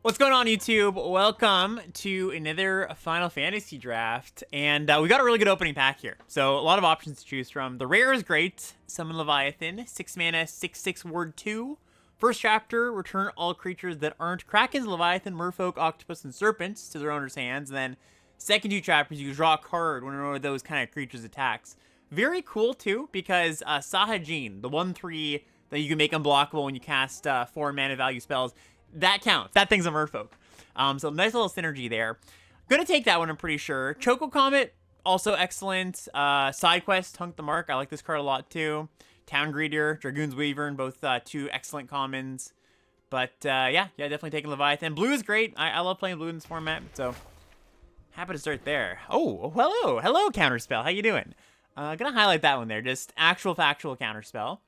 What's going on, YouTube? Welcome to another Final Fantasy draft, and we got a really good opening pack here. So a lot of options to choose from. The rare is great. Summon Leviathan, 6 mana, 6/6 ward 2. First chapter, return all creatures that aren't Krakens, Leviathan, Merfolk, Octopus, and Serpents to their owner's hands. And then second two chapters, you draw a card when one of those kind of creatures attacks. Very cool too, because Sahajin, the 1/3 that you can make unblockable when you cast 4 mana value spells, that counts. That thing's a merfolk. So nice little synergy there. Gonna take that one, I'm pretty sure. Choco Comet, also excellent. Side quest, Hunk the Mark. I like this card a lot too. Town Greeter, Dragoon's Wyvern, both two excellent commons. But yeah, definitely taking Leviathan. Blue is great. I love playing blue in this format, so happy to start there. Oh, hello, Counterspell. How you doing? Gonna highlight that one there. Just actual factual Counterspell.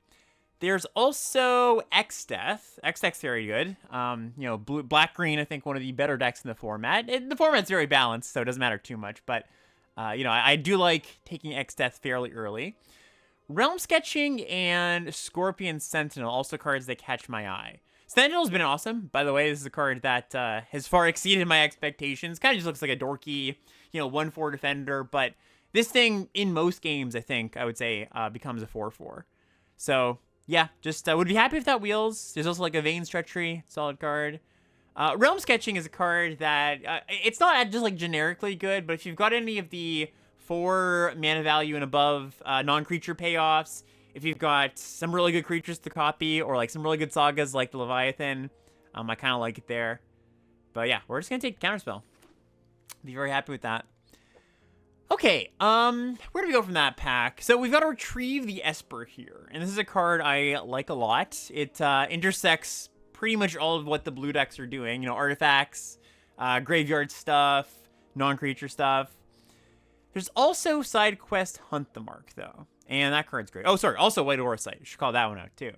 There's also X-Death. X-Death's very good. You know, black-green, I think, one of the better decks in the format. The format's very balanced, so it doesn't matter too much. But, you know, I do like taking X-Death fairly early. Realm Sketching and Scorpion Sentinel, also cards that catch my eye. Sentinel's been awesome. By the way, this is a card that has far exceeded my expectations. Kind of just looks like a dorky, you know, 1/4 defender. But this thing, in most games, I think, I would say, becomes a 4/4. So yeah, just would be happy if that wheels. There's also like a Veins Treachery, solid card. Realm Sketching is a card that, it's not just like generically good, but if you've got any of the 4 mana value and above non-creature payoffs, if you've got some really good creatures to copy, or like some really good sagas like the Leviathan, I kind of like it there. But yeah, we're just going to take Counterspell. Be very happy with that. Okay, where do we go from that pack? So we've got to retrieve the Esper here, and this is a card I like a lot. It intersects pretty much all of what the blue decks are doing. You know, artifacts, graveyard stuff, non-creature stuff. There's also side quest Hunt the Mark, though, and that card's great. Oh, sorry, also White Aura Sight. Should call that one out, too.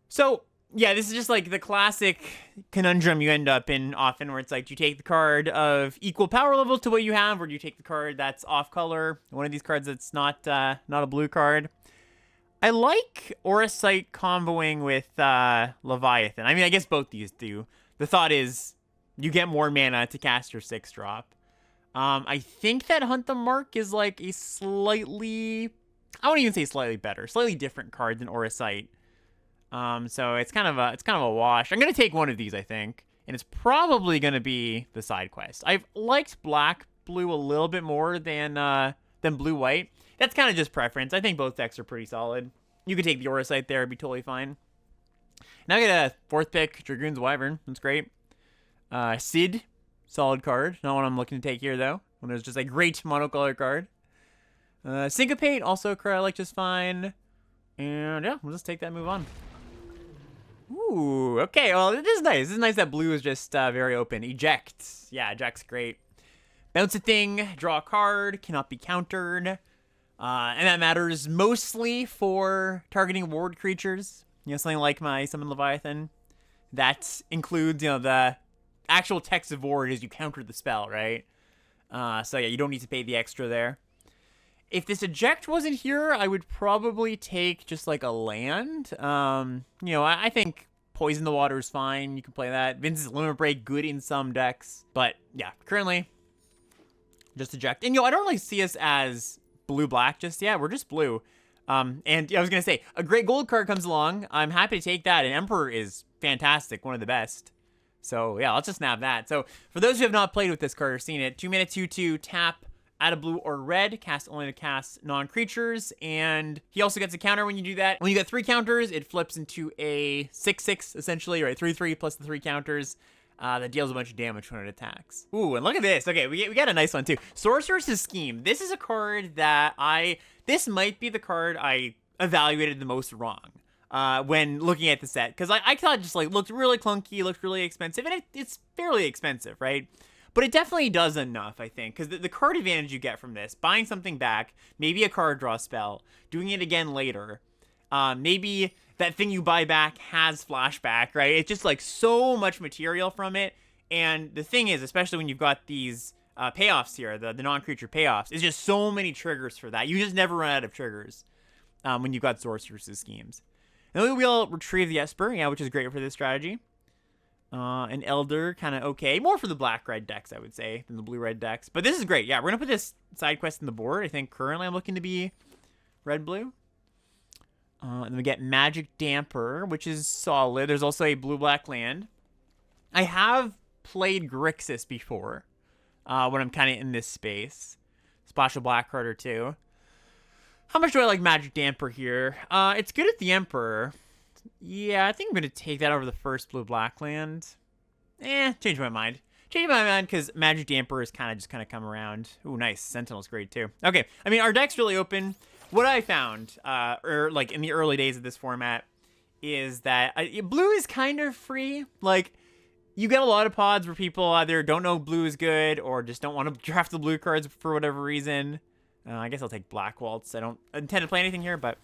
So yeah, this is just like the classic conundrum you end up in often, where it's like, do you take the card of equal power level to what you have, or do you take the card that's off color, one of these cards that's not a blue card? I like Aura Sight comboing with Leviathan. I mean, I guess both these do. The thought is you get more mana to cast your 6-drop. I think that Hunt the Mark is like a slightly, I won't even say slightly better, slightly different card than Aura Sight. So it's kind of a wash. I'm gonna take one of these, I think, and it's probably gonna be the side quest. I've liked black-blue a little bit more than blue-white. That's kind of just preference. I think both decks are pretty solid. You could take the Aura Sight there; it'd be totally fine. Now I get a 4th pick, Dragoon's Wyvern. That's great. Sid, solid card. Not what I'm looking to take here though. When there's just a great monocolor card. Syncopate, also a card I like just fine. And yeah, we'll just take that and move on. Ooh, okay, well, it is nice. It's nice that blue is just very open. Eject. Yeah, eject's great. Bounce a thing, draw a card, cannot be countered. And that matters mostly for targeting ward creatures. You know, something like my Summon Leviathan. That includes, you know, the actual text of ward is you counter the spell, right? So yeah, you don't need to pay the extra there. If this eject wasn't here, I would probably take just like a land. You know, I think Poison the Water is fine. You can play that. Vince's Limit Break, good in some decks. But yeah, currently, just eject. And, you know, I don't really see us as blue-black just yet. We're just blue. And I was going to say, a great gold card comes along. I'm happy to take that. And Emperor is fantastic, one of the best. So yeah, let's just snap that. So for those who have not played with this card or seen it, 2 mana, 2/2, tap, add a blue or red, cast only to cast non-creatures, and he also gets a counter when you do that. When you get 3 counters, it flips into a 6/6, essentially, right? 3/3 plus the 3 counters. That deals a bunch of damage when it attacks. Ooh, and look at this. Okay, we got a nice one, too. Sorceress's Scheme. This is a card that this might be the card I evaluated the most wrong when looking at the set, because I thought it just, like, looked really clunky, looked really expensive, and it's fairly expensive, right? But it definitely does enough, I think, because the card advantage you get from this, buying something back, maybe a card draw spell, doing it again later, maybe that thing you buy back has flashback, right? It's just like so much material from it. And the thing is, especially when you've got these payoffs here, the non-creature payoffs, it's just so many triggers for that. You just never run out of triggers when you've got Sorceress's Schemes. And then we'll retrieve the Esper, yeah, which is great for this strategy. An Elder, kind of okay. More for the black-red decks, I would say, than the blue-red decks. But this is great. Yeah, we're going to put this side quest in the board. I think currently I'm looking to be red-blue. And then we get Magic Damper, which is solid. There's also a blue-black land. I have played Grixis before when I'm kind of in this space. Splash a black card or two. How much do I like Magic Damper here? It's good at the Emperor. Yeah, I think I'm going to take that over the first blue-black land. Change my mind. Change my mind because Magic Damper is kind of come around. Ooh, nice. Sentinel's great too. Okay, I mean, our deck's really open. What I found, like in the early days of this format, is that blue is kind of free. Like, you get a lot of pods where people either don't know blue is good or just don't want to draft the blue cards for whatever reason. I guess I'll take Black Waltz. I don't intend to play anything here, but...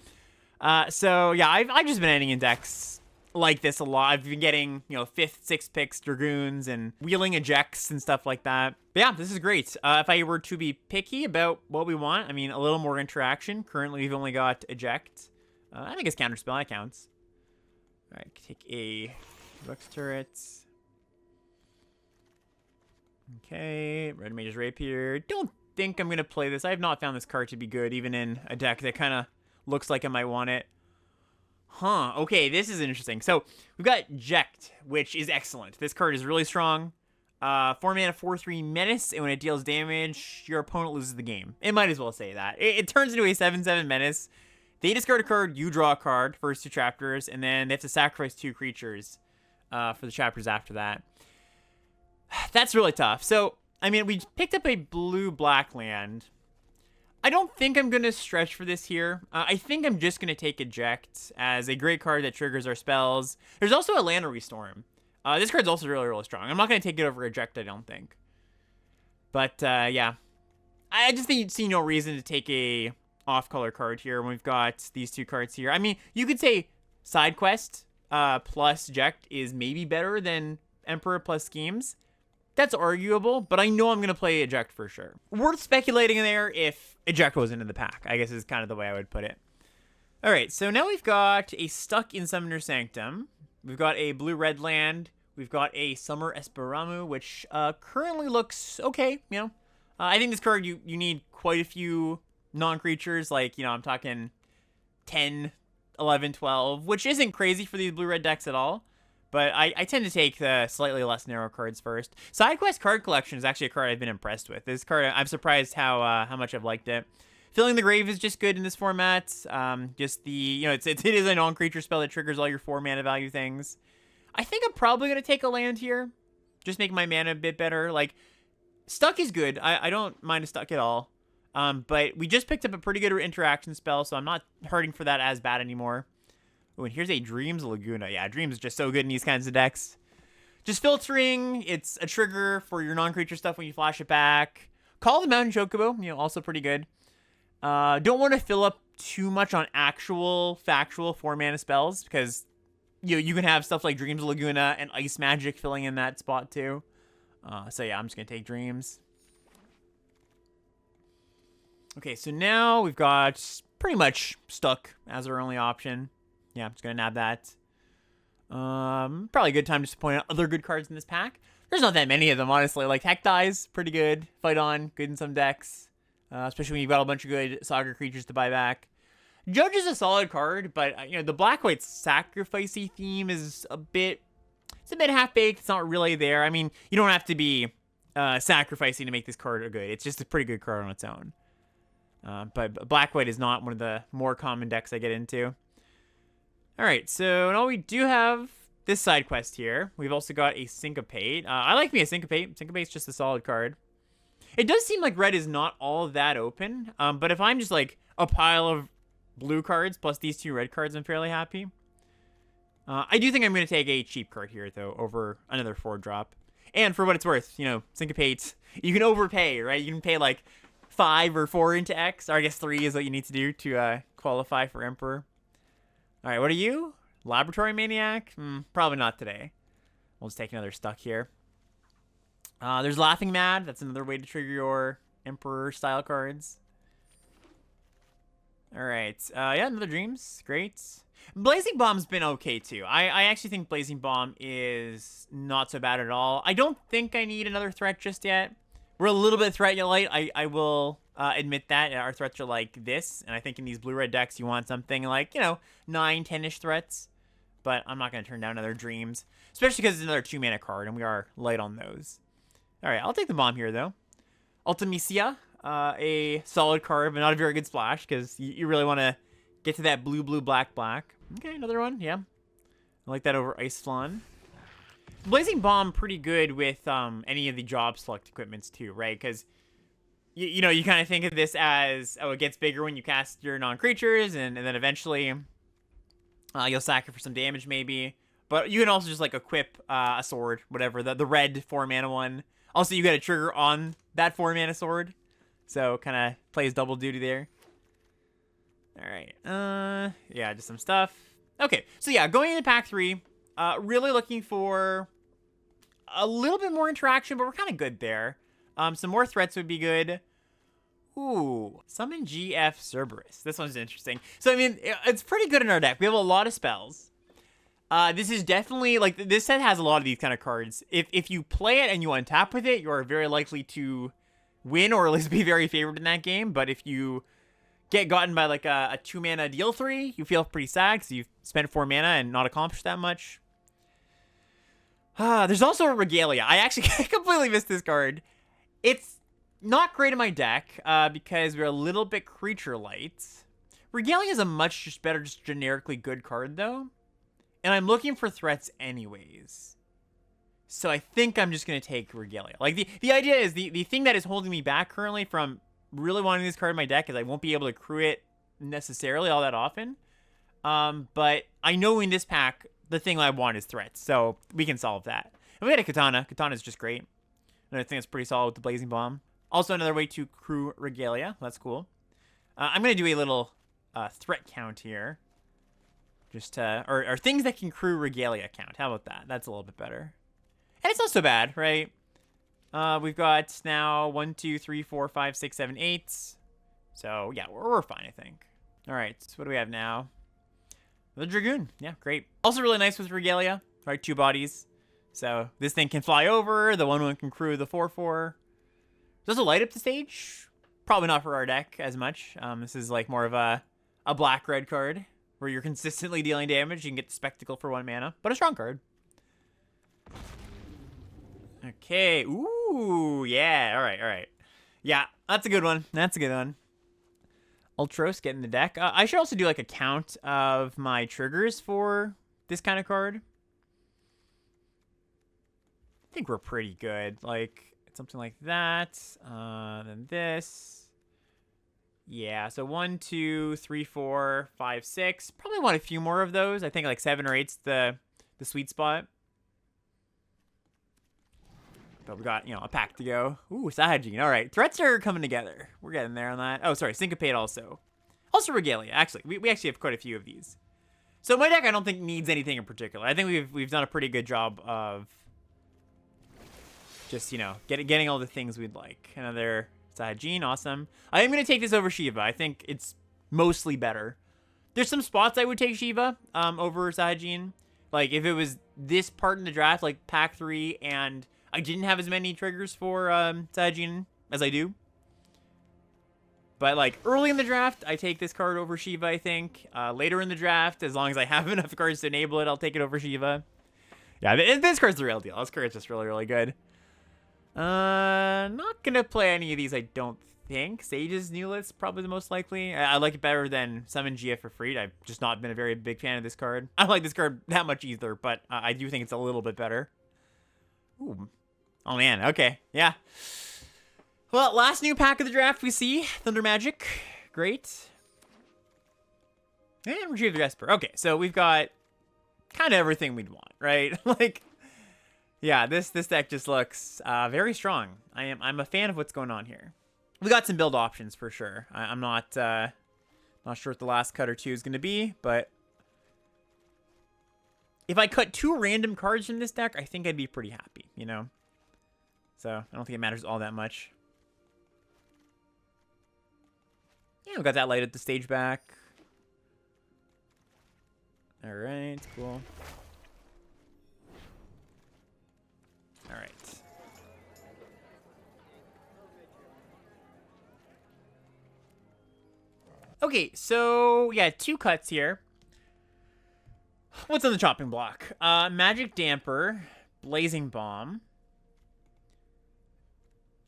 so, yeah, I've just been ending in decks like this a lot. I've been getting, 5th, 6th picks, Dragoons, and wheeling ejects and stuff like that. But yeah, this is great. If I were to be picky about what we want, I mean, a little more interaction. Currently, we've only got eject. I think it's counterspell. That counts. All right, take a Rux turret. Okay, Red Mage's Rapier. Don't think I'm going to play this. I have not found this card to be good, even in a deck that kind of looks like I might want it. Huh, okay, this is interesting. So, we've got Eject, which is excellent. This card is really strong. 4 mana, 4/3 menace, and when it deals damage, your opponent loses the game. It might as well say that. It turns into a 7/7 menace. They discard a card, you draw a card, first 2 chapters, and then they have to sacrifice 2 creatures for the chapters after that. That's really tough. So, I mean, we picked up a blue-black land. I don't think I'm going to stretch for this here. I think I'm just going to take Eject as a great card that triggers our spells. There's also a Land Restorm. This card's also really, really strong. I'm not going to take it over Eject, I don't think. But, yeah. I just think you'd see no reason to take a off-color card here when we've got these 2 cards here. I mean, you could say Side Quest plus Eject is maybe better than Emperor plus Schemes. That's arguable, but I know I'm going to play Eject for sure. Worth speculating there if Eject was into the pack, I guess is kind of the way I would put it. All right, so now we've got a Stuck in Summoner Sanctum. We've got a blue-red land. We've got a Summer Esperamu, which currently looks okay, I think this card, you need quite a few non-creatures, like, I'm talking 10, 11, 12, which isn't crazy for these blue-red decks at all. But I tend to take the slightly less narrow cards first. Side Quest Card Collection is actually a card I've been impressed with. This card, I'm surprised how much I've liked it. Filling the Grave is just good in this format. Just the, it is a non-creature spell that triggers all your 4 mana value things. I think I'm probably going to take a land here. Just make my mana a bit better. Like, Stuck is good. I don't mind a Stuck at all. But we just picked up a pretty good interaction spell, so I'm not hurting for that as bad anymore. Oh, and here's a Dreams Laguna. Yeah, Dreams is just so good in these kinds of decks. Just filtering. It's a trigger for your non-creature stuff when you flash it back. Call the Mountain Chocobo. Also pretty good. Don't want to fill up too much on actual, factual 4-mana spells because you can have stuff like Dreams Laguna and Ice Magic filling in that spot too. So yeah, I'm just going to take Dreams. Okay, so now we've got pretty much Stuck as our only option. Yeah, I'm just going to nab that. Probably a good time just to point out other good cards in this pack. There's not that many of them, honestly. Like, Heck Dies, pretty good. Fight On, good in some decks. Especially when you've got a bunch of good Saga creatures to buy back. Judge is a solid card, but, the black-white sacrificey theme is a bit... It's a bit half-baked. It's not really there. I mean, you don't have to be sacrificing to make this card good. It's just a pretty good card on its own. But black-white is not one of the more common decks I get into. Alright, so now we do have this side quest here. We've also got a Syncopate. I like me a Syncopate. Syncopate's just a solid card. It does seem like red is not all that open, but if I'm just like a pile of blue cards plus these 2 red cards, I'm fairly happy. I do think I'm going to take a cheap card here, though, over another 4-drop. And for what it's worth, Syncopate, you can overpay, right? You can pay like 5 or 4 into X, or I guess 3 is what you need to do to qualify for Emperor. All right, what are you? Laboratory Maniac? Probably not today. We'll just take another Stuck here. There's Laughing Mad. That's another way to trigger your Emperor-style cards. All right. Yeah, another Dreams. Great. Blazing Bomb's been okay, too. I actually think Blazing Bomb is not so bad at all. I don't think I need another threat just yet. We're a little bit threat light. I will admit that. Our threats are like this, and I think in these blue-red decks, you want something like, 9, 10-ish threats. But I'm not going to turn down another Dreams, especially because it's another 2-mana card, and we are light on those. All right, I'll take the Bomb here, though. Ultimisia, a solid card, but not a very good splash, because you really want to get to that blue, blue, black, black. Okay, another one, yeah. I like that over Ice Flan. Blazing Bomb pretty good with any of the job select equipments too, right? Because you kind of think of this as, oh, it gets bigger when you cast your non-creatures, and then eventually you'll sack it for some damage maybe. But you can also just like equip a sword, whatever, the red 4-mana one. Also, you get a trigger on that 4-mana sword, so kind of plays double duty there. All right, yeah, just some stuff. Okay, so yeah, going into pack 3, really looking for a little bit more interaction, but we're kind of good there. Some more threats would be good. Ooh, summon GF Cerberus. This one's interesting. So, I mean, it's pretty good in our deck. We have a lot of spells. This is definitely, like, this set has a lot of these kind of cards. If you play it and you untap with it, you are very likely to win or at least be very favored in that game. But if you get gotten by like a 2-mana deal 3, you feel pretty sad because you've spent 4 mana and not accomplished that much. There's also a Regalia. I actually completely missed this card. It's not great in my deck because we're a little bit creature light. Regalia is a much just better, just generically good card though. And I'm looking for threats anyways. So I think I'm just going to take Regalia. Like the idea is the thing that is holding me back currently from really wanting this card in my deck is I won't be able to crew it necessarily all that often. But I know in this pack, the thing I want is threats, so we can solve that. And we got a Katana. Katana is just great. And I think it's pretty solid with the Blazing Bomb. Also another way to crew Regalia. That's cool. I'm going to do a little threat count here. Just or things that can crew Regalia count. How about that? That's a little bit better. And it's not so bad, right? We've got now 1, 2, 3, 4, 5, 6, 7, 8. So, yeah, we're fine, I think. All right, so what do we have now? The Dragoon. Yeah, great. Also really nice with Regalia, right? 2 bodies. So this thing can fly over. The 1/1 can crew the 4/4. Does it light up the stage? Probably not for our deck as much. This is like more of a black-red card where you're consistently dealing damage. You can get the Spectacle for 1 mana, but a strong card. Okay. Ooh, yeah. All right. Yeah, that's a good one. Ultros get in the deck. I should also do like a count of my triggers for this kind of card. I think we're pretty good. Like something like that. Then this. Yeah, so 1, 2, 3, 4, 5, 6. Probably want a few more of those. I think like 7 or 8's the sweet spot. But we got, a pack to go. Ooh, Sahajin. All right, threats are coming together. We're getting there on that. Oh, sorry, Syncopate also. Also Regalia, actually. We actually have quite a few of these. So my deck, I don't think needs anything in particular. I think we've done a pretty good job of just, getting all the things we'd like. Another Sahajin, awesome. I am going to take this over Shiva. I think it's mostly better. There's some spots I would take Shiva over Sahajin. Like, if it was this part in the draft, like pack 3, and I didn't have as many triggers for Sahajin as I do. But, like, early in the draft, I take this card over Shiva, I think. Later in the draft, as long as I have enough cards to enable it, I'll take it over Shiva. Yeah, this card's the real deal. This card's just really, really good. Not gonna play any of these, I don't think. Sage's Newlet's probably the most likely. I like it better than Summon GF for free. I've just not been a very big fan of this card. I don't like this card that much either, but I do think it's a little bit better. Ooh. Oh, man. Okay. Yeah. Well, last new pack of the draft we see. Thunder Magic. Great. And Retrieve the Esper. Okay, so we've got kind of everything we'd want, right? Like, yeah, this deck just looks very strong. I'm a fan of what's going on here. We got some build options for sure. I'm not sure what the last cut or 2 is going to be, but if I cut 2 random cards from this deck, I think I'd be pretty happy, So I don't think it matters all that much. Yeah, we got that light at the stage back. All right, cool. All right. Okay, so yeah, 2 cuts here. What's on the chopping block? Magic Damper, Blazing Bomb.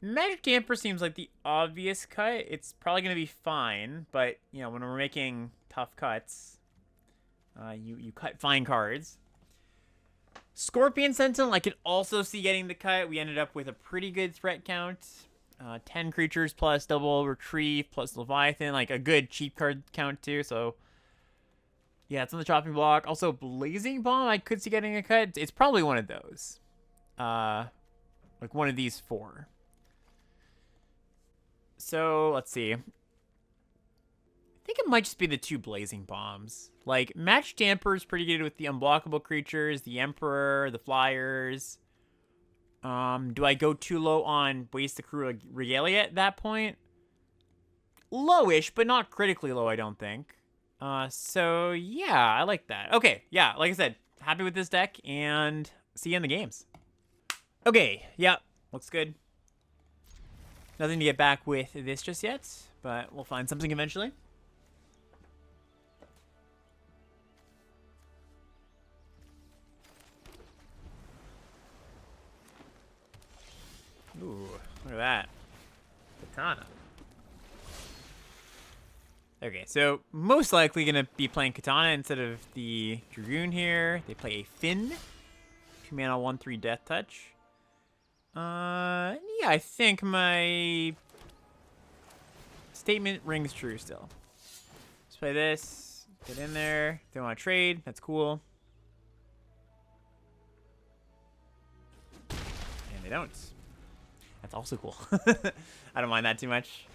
Magic Damper seems like the obvious cut. It's probably going to be fine, but, you know, when we're making tough cuts, you cut fine cards. Scorpion Sentinel, I could also see getting the cut. We ended up with a pretty good threat count. 10 creatures plus double retrieve plus Leviathan, like a good cheap card count too, so yeah, it's on the chopping block. Also, Blazing Bomb, I could see getting a cut. It's probably one of those. Like one of these 4. So, let's see. I think it might just be the 2 Blazing Bombs. Like, Match Damper is pretty good with the unblockable creatures, the Emperor, the Flyers. Do I go too low on Waste the Crew Regalia at that point? Lowish, but not critically low, I don't think. So, yeah, I like that. Okay, yeah, like I said, happy with this deck, and see you in the games. Okay, yeah, looks good. Nothing to get back with this just yet, but we'll find something eventually. Ooh, look at that. Katana. Okay, so most likely going to be playing Katana instead of the Dragoon here. They play a Finn. 2 mana, 1/3 Death Touch. Yeah, I think my statement rings true still. Let's play this. Get in there. They want to trade. That's cool. And they don't. That's also cool. I don't mind that too much.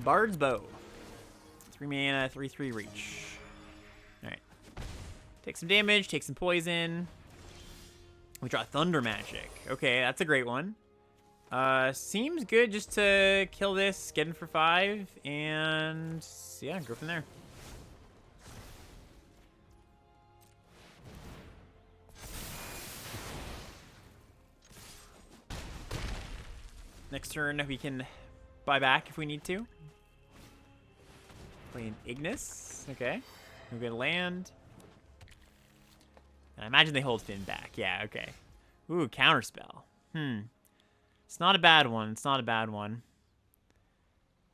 Bard's Bow. 3 mana, 3/3 reach. Alright. Take some damage, take some poison. We draw Thunder Magic. Okay, that's a great one. Seems good just to kill this, get in for 5, and yeah, go from there. Next turn, we can buy back if we need to. Playing Ignis. Okay. We're going to land. And I imagine they hold Finn back. Yeah, okay. Ooh, Counterspell. It's not a bad one. It's not a bad one.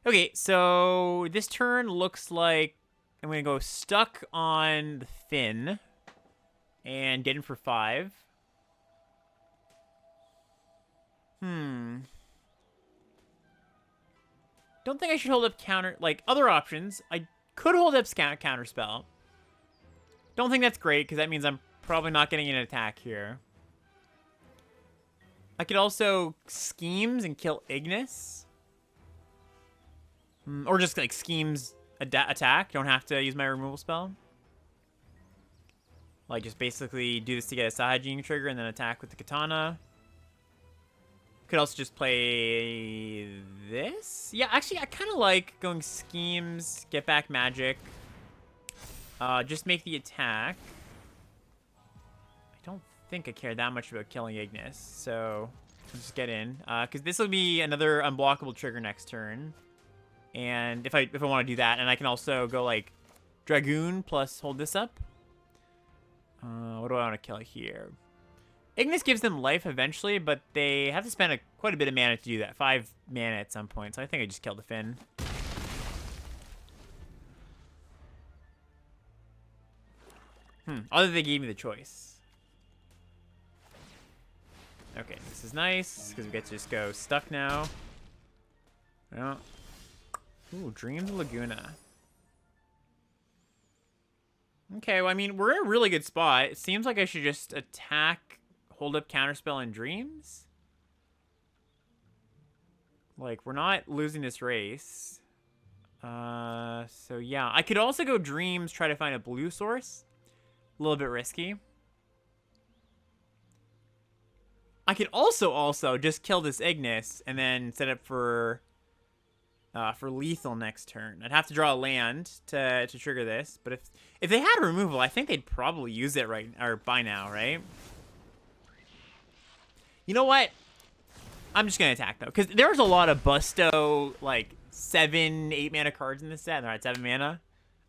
Okay, so this turn looks like I'm going to go stuck on the Finn and get in for 5. Don't think I should hold up like, other options. I could hold up Counterspell. Don't think that's great, because that means I'm probably not getting an attack here. I could also Schemes and kill Ignis. Or just, like, Schemes attack. Don't have to use my removal spell. Like, just basically do this to get a Saiyajin trigger and then attack with the Katana. Could also just play this. Yeah, actually, I kind of like going Schemes, get back Magic. Just make the attack. I don't think I care that much about killing Ignis, so let's just get in. Because this will be another unblockable trigger next turn. And if I want to do that, and I can also go like Dragoon plus hold this up. What do I want to kill here? Ignis gives them life eventually, but they have to spend quite a bit of mana to do that. 5 mana at some point, so I think I just killed the Finn. Other than they gave me the choice. Okay, this is nice, because we get to just go stuck now. Oh. Ooh, Dreams Laguna. Okay, well, I mean, we're in a really good spot. It seems like I should just attack, hold up Counterspell and Dreams. Like, we're not losing this race. So yeah. I could also go Dreams, try to find a blue source. A little bit risky. I could also just kill this Ignis and then set up for for lethal next turn. I'd have to draw a land to trigger this, but if they had removal, I think they'd probably use it by now, right? You know what? I'm just gonna attack though, because there's a lot of Busto like 7, 8 mana cards in this set. They're at 7 mana.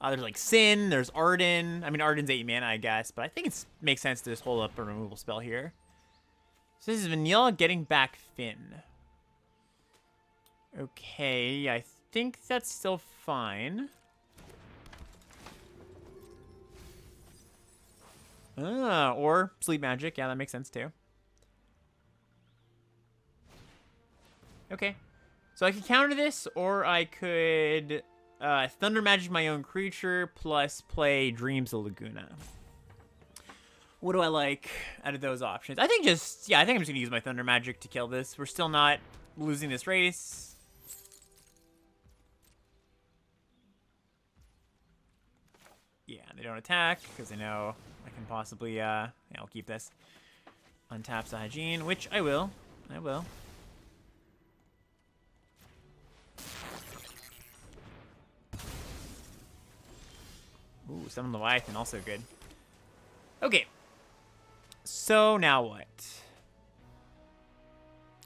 There's like Sin, there's Arden. I mean, Arden's 8 mana, I guess, but I think it makes sense to just hold up a removal spell here. So this is Vanilla getting back Finn. Okay, I think that's still fine. Or Sleep Magic. Yeah, that makes sense too. Okay. So I could counter this, or I could Thunder Magic my own creature, plus play Dreams of Laguna. What do I like out of those options? I think I'm just going to use my Thunder Magic to kill this. We're still not losing this race. Yeah, they don't attack, because I know I can possibly, yeah, I'll keep this. Untap Hygiene, which I will. I will. Ooh, Summon Leviathan, also good. Okay. So, now what?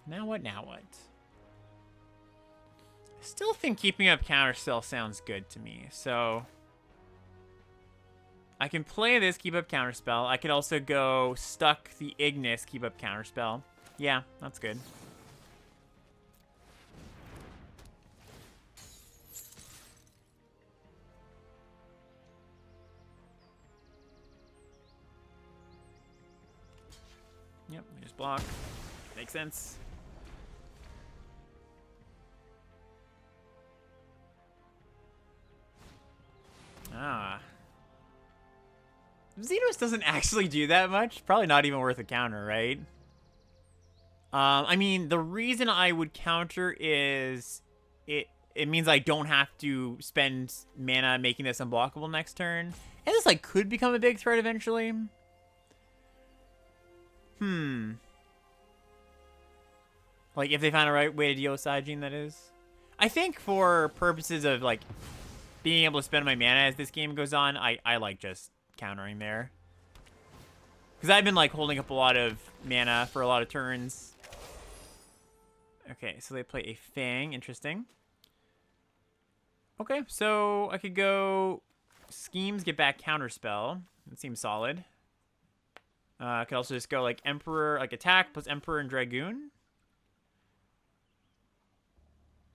Now what? I still think keeping up Counterspell sounds good to me, so... I can play this, keep up Counterspell. I could also go Stuck the Ignis, keep up Counterspell. Yeah, that's good. Yep, we just block. Makes sense. Ah. Xenos doesn't actually do that much. Probably not even worth a counter, right? I mean, the reason I would counter is it means I don't have to spend mana making this unblockable next turn. And this, like, could become a big threat eventually. Like, if they find a right way to deal with Saiyajin, that is. I think for purposes of, like, being able to spend my mana as this game goes on, I like just countering there. Because I've been, like, holding up a lot of mana for a lot of turns. Okay, so they play a Fang. Interesting. Okay, so I could go Schemes, get back Counterspell. That seems solid. I could also just go, like, Emperor, like, attack plus Emperor and Dragoon.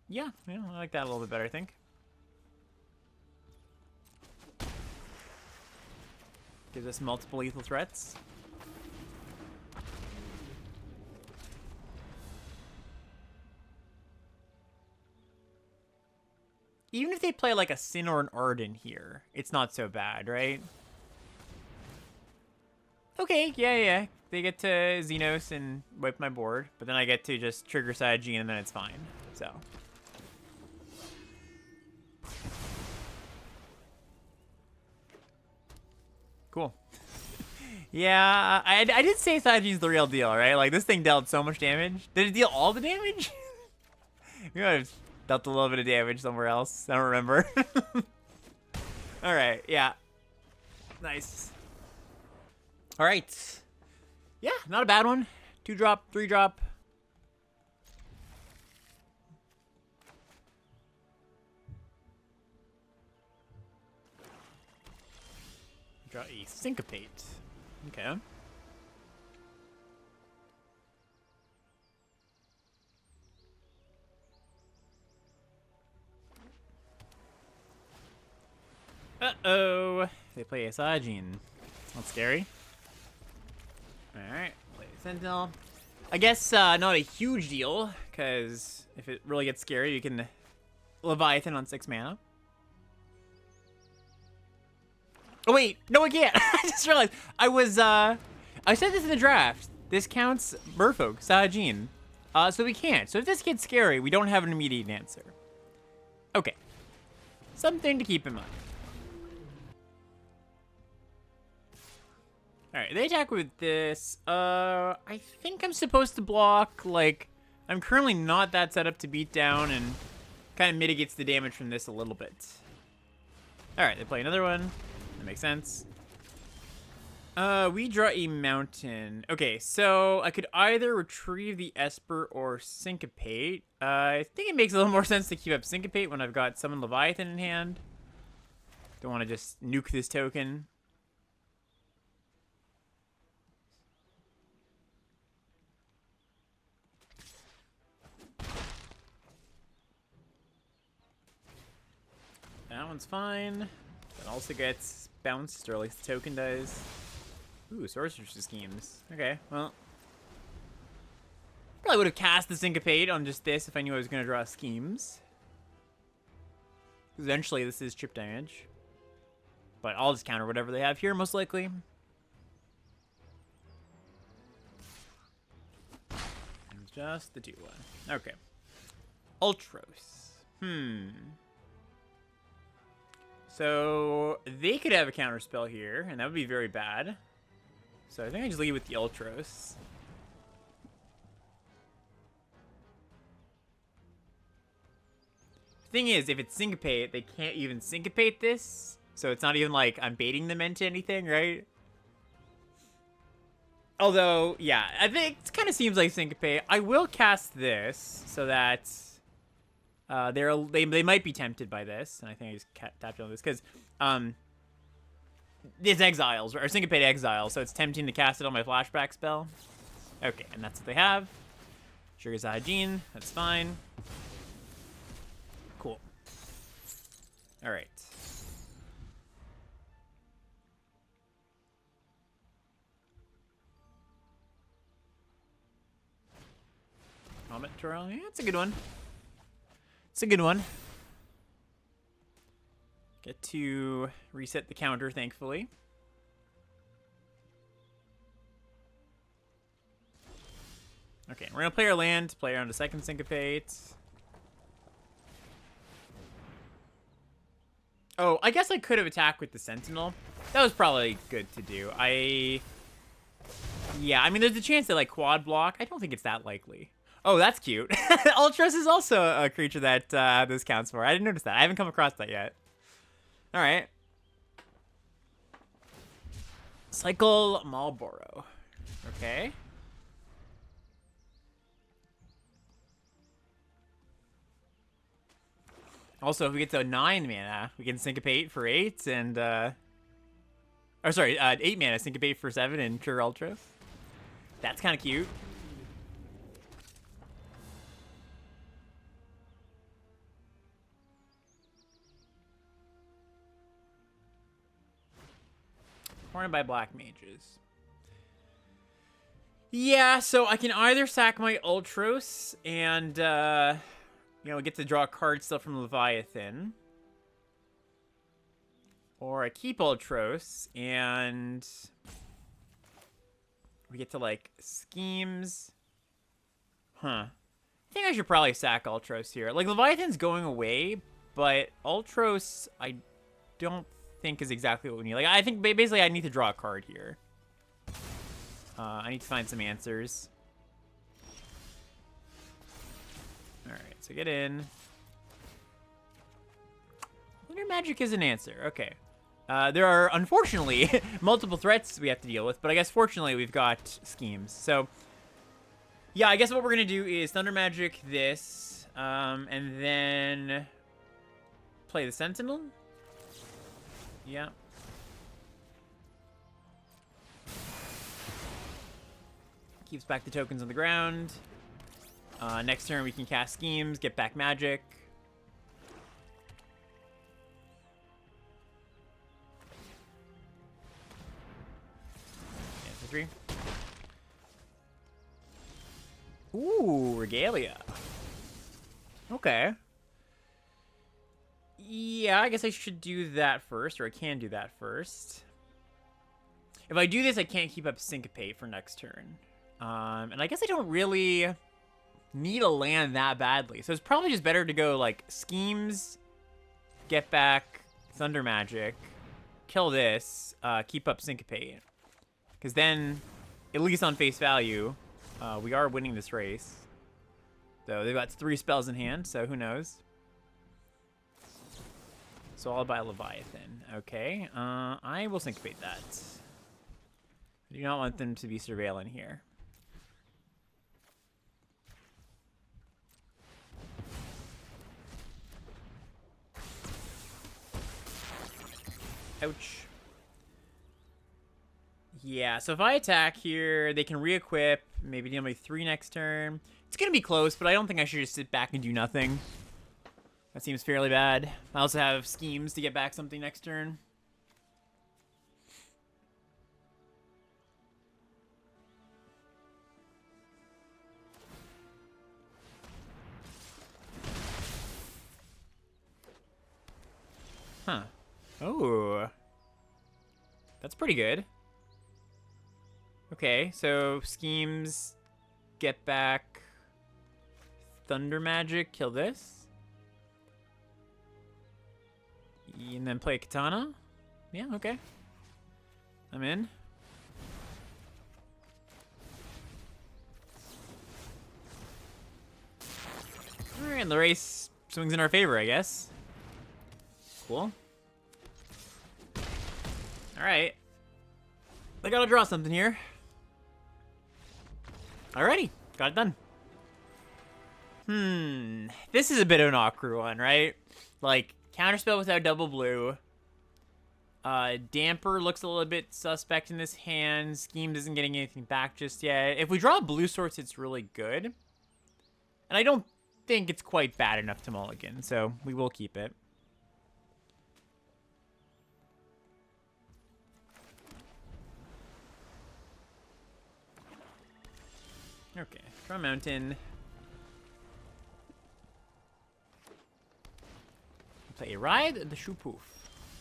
Yeah, I like that a little bit better, I think. Gives us multiple lethal threats. Even if they play, like, a Sin or an Arden here, it's not so bad, right? Okay, yeah. They get to Xenos and wipe my board, but then I get to just trigger Saiyajin and then it's fine, so... Cool. Yeah, I did say Saiyajin's the real deal, right? Like, this thing dealt so much damage. Did it deal all the damage? You might have dealt a little bit of damage somewhere else. I don't remember. Alright, yeah. Nice. Alright. Yeah, not a bad one. 2-drop, 3-drop. Draw a Syncopate. Okay. Uh-oh. They play a Saiyajin. That's scary. Alright, play Sentinel. I guess not a huge deal, because if it really gets scary, you can Leviathan on 6 mana. Oh wait, no I can't. I just realized I said this in the draft. This counts Merfolk, Saiyajin. So we can't. So if this gets scary, we don't have an immediate answer. Okay. Something to keep in mind. Alright, they attack with this. I think I'm supposed to block, like, I'm currently not that set up to beat down and Kind of mitigates the damage from this a little bit. All right, they play another one. That makes sense. We draw a mountain. Okay, so I could either retrieve the Esper or Syncopate. I think it makes a little more sense to keep up Syncopate when I've got Summon Leviathan in hand. Don't want to just nuke this token. That one's fine. It also gets bounced, or at least the token does. Ooh, Sorcerer's Schemes. Okay, well. Probably would have cast the Syncopate on just this if I knew I was going to draw Schemes. Eventually, this is chip damage. But I'll just counter whatever they have here, most likely. And just the 2-1. Okay. Ultros. So, they could have a counter spell here, and that would be very bad. So I think I just leave with the Ultros. The thing is, if it's Syncopate, they can't even Syncopate this. So it's not even like I'm baiting them into anything, right? Although, yeah, I think it kind of seems like Syncopate. I will cast this so that they might be tempted by this. And I think I just tapped on this because it's Exiles, or Syncopate Exile, so it's tempting to cast it on my flashback spell. Okay, and that's what they have. Sugar's Hygiene, that's fine. Cool. Alright. Comet Turrell, yeah, it's a good one. It's a good one. Get to reset the counter, thankfully. Okay, we're going to play our land, play around a second Syncopate. Oh, I guess I could have attacked with the Sentinel. That was probably good to do. Yeah, I mean, there's a chance that, like, quad block. I don't think it's that likely. Oh, that's cute. Ultros is also a creature that this counts for. I didn't notice that. I haven't come across that yet. All right. Cycle Marlboro. Okay. Also, if we get to 9 mana, we can Syncopate for 8 and, or sorry, 8 mana, Syncopate for 7 and Trigger Ultros. That's kind of cute. Cornered by Black Mages. Yeah, so I can either sack my Ultros and, you know, get to draw a card still from Leviathan. Or I keep Ultros and we get to, like, Schemes. Huh. I think I should probably sack Ultros here. Like, Leviathan's going away, but Ultros, I don't think is exactly what we need. Like, I think basically I need to draw a card here. I need to find some answers. Alright, so get in. Lunar Magic is an answer. Okay. There are, unfortunately, multiple threats we have to deal with, but I guess fortunately we've got Schemes. So, yeah, I guess what we're going to do is Thunder Magic this, and then play the Sentinel. Yeah. Keeps back the tokens on the ground. Next turn we can cast Schemes, get back magic. Yeah, for 3. Ooh, Regalia. Okay. Yeah, I guess I should do that first, or I can do that first. If I do this, I can't keep up Syncopate for next turn. And I guess I don't really need a land that badly. So it's probably just better to go, like, Schemes, get back Thunder Magic, kill this, keep up Syncopate. Because then, at least on face value, we are winning this race. So they've got 3 spells in hand, so who knows. So I'll buy Leviathan. Okay. I will syncopate that. I do not want them to be surveilling here. Ouch. Yeah, so if I attack here, they can re-equip, maybe deal me 3 next turn. It's going to be close, but I don't think I should just sit back and do nothing. That seems fairly bad. I also have schemes to get back something next turn. Huh. Oh. That's pretty good. Okay, so schemes, get back Thunder Magic, kill this. And then play Katana. Yeah, okay. I'm in. Alright, and the race swings in our favor, I guess. Cool. Alright. I gotta draw something here. Alrighty, got it done. This is a bit of an awkward one, right? Like, counterspell without double blue. Damper looks a little bit suspect in this hand. Schemes isn't getting anything back just yet. If we draw blue sorts, it's really good. And I don't think it's quite bad enough to mulligan, so we will keep it. Okay, draw mountain. Play Ride the Shoopoof.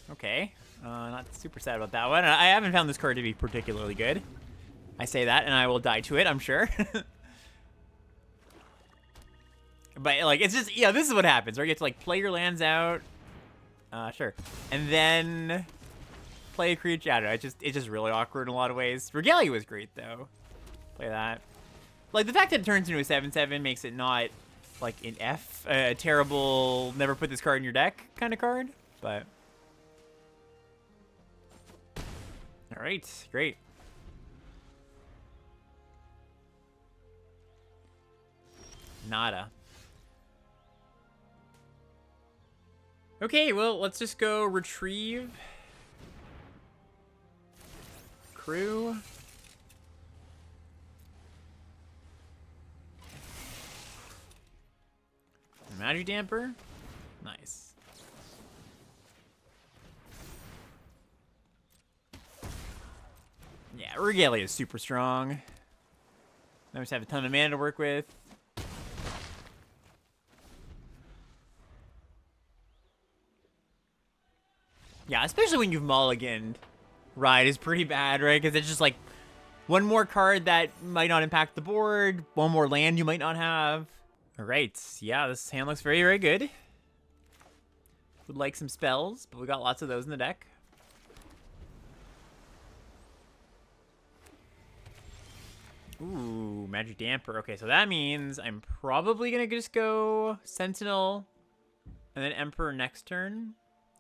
Okay, not super sad about that one. I haven't found this card to be particularly good. I say that, and I will die to it, I'm sure. But, like, it's just, yeah, this is what happens, right? You get to, like, play your lands out. Sure. And then play a creature. I don't know, it's just really awkward in a lot of ways. Regalia was great, though. Play that. Like, the fact that it turns into a 7/7 makes it not, like, an F, a terrible, never put this card in your deck kind of card, but... Alright, great. Nada. Okay, well, let's just go retrieve. Crew. Magic Damper. Nice. Yeah, Regalia is super strong. I just have a ton of mana to work with. Yeah, especially when you've mulliganed. Ride is pretty bad, right? Because it's just like one more card that might not impact the board, one more land you might not have. All right, yeah, this hand looks very, very good. Would like some spells, but we got lots of those in the deck. Ooh, Magic Damper. Okay, so that means I'm probably gonna just go Sentinel and then Emperor next turn.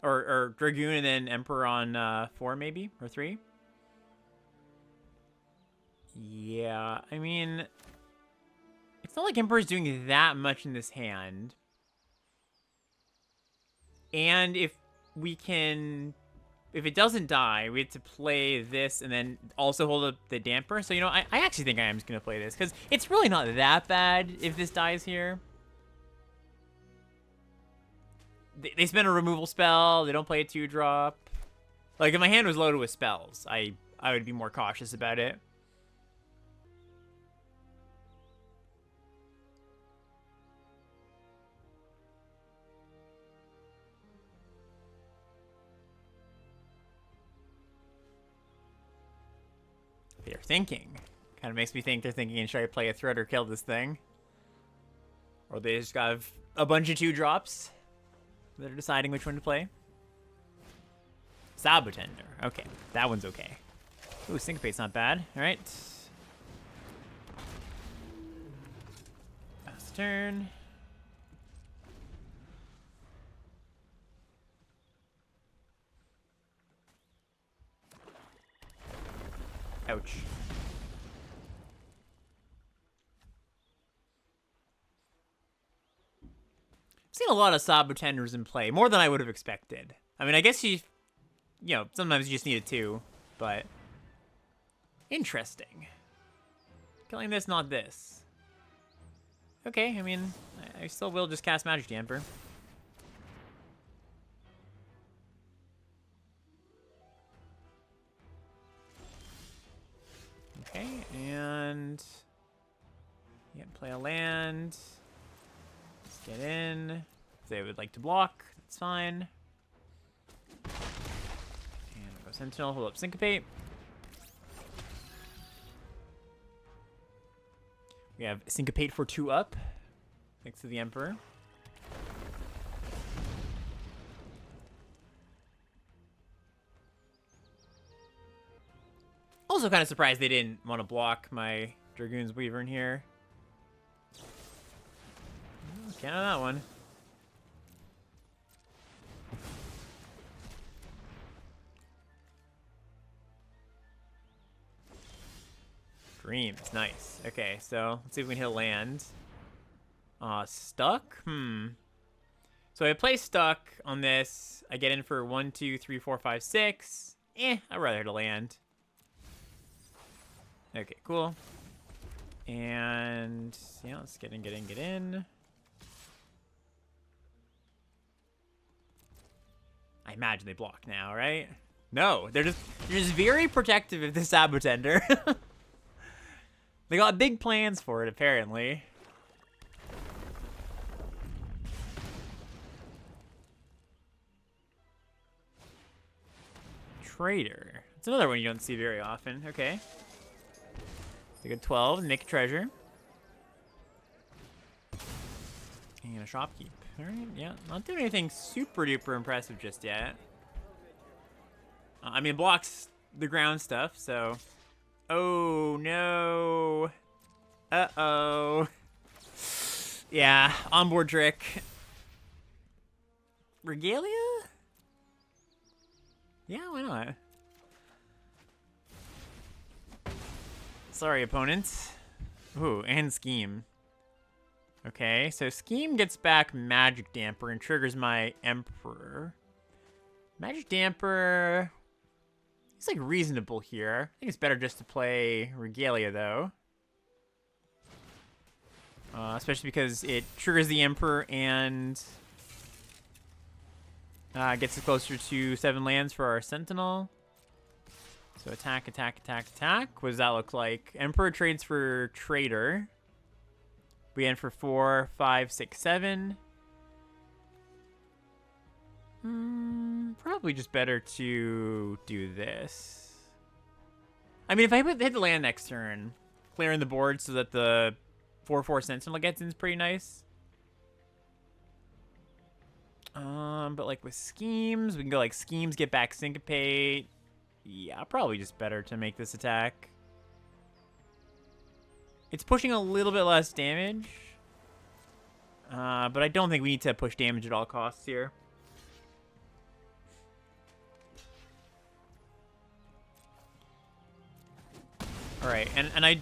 Or Dragoon and then Emperor on 4 maybe, or 3. Yeah, I mean... It's not like Emperor's doing that much in this hand. And if we can... If it doesn't die, we have to play this and then also hold up the Damper. So, you know, I actually think I am just going to play this. Because it's really not that bad if this dies here. They spend a removal spell. They don't play a 2-drop. Like, if my hand was loaded with spells, I would be more cautious about it. They're thinking. Kind of makes me think they're thinking, should I play a threat or kill this thing? Or they just got a bunch of 2-drops. They're deciding which one to play. Sabotender. Okay, that one's okay. Ooh, Syncopate's not bad. All right. Last turn. Ouch. I've seen a lot of Sabotenders in play, more than I would have expected. I mean, I guess you know, sometimes you just need it too, but interesting. Killing this, not this. Okay, I mean, I still will just cast Magic Damper. Okay, and yeah, play a land. Let's get in. If they would like to block, that's fine. And I'll go Sentinel, hold up Syncopate. We have Syncopate for 2 up, next to the Emperor. Also kind of surprised they didn't want to block my Dragoon's Weaver in here. Can't have that one. Dreams, nice. Okay, so let's see if we can hit land. Stuck? So I play stuck on this. I get in for 1, 2, 3, 4, 5, 6. I'd rather hit a land. Okay, cool. And yeah, let's get in. I imagine they block now, right? No, they're just very protective of the Sabotender. They got big plans for it, apparently. Trader. It's another one you don't see very often. Okay. Take a 12, make a treasure. And a shopkeep. Alright, yeah. Not doing anything super duper impressive just yet. I mean, it blocks the ground stuff, so... Oh, no. Uh-oh. Yeah, onboard trick. Regalia? Yeah, why not? Sorry, opponent. Ooh, and Scheme. Okay, so Scheme gets back Magic Damper and triggers my Emperor. Magic Damper... It's like reasonable here. I think it's better just to play Regalia, though. Especially because it triggers the Emperor and gets us closer to 7 lands for our Sentinel. So attack, attack, attack, attack. What does that look like? Emperor trades for Trader. We end for 4, 5, 6, 7. Probably just better to do this. I mean, if I hit the land next turn, clearing the board so that the 4/4 Sentinel gets in is pretty nice. But like with Schemes, we can go like Schemes, get back Syncopate. Yeah, probably just better to make this attack. It's pushing a little bit less damage. But I don't think we need to push damage at all costs here. Alright, and I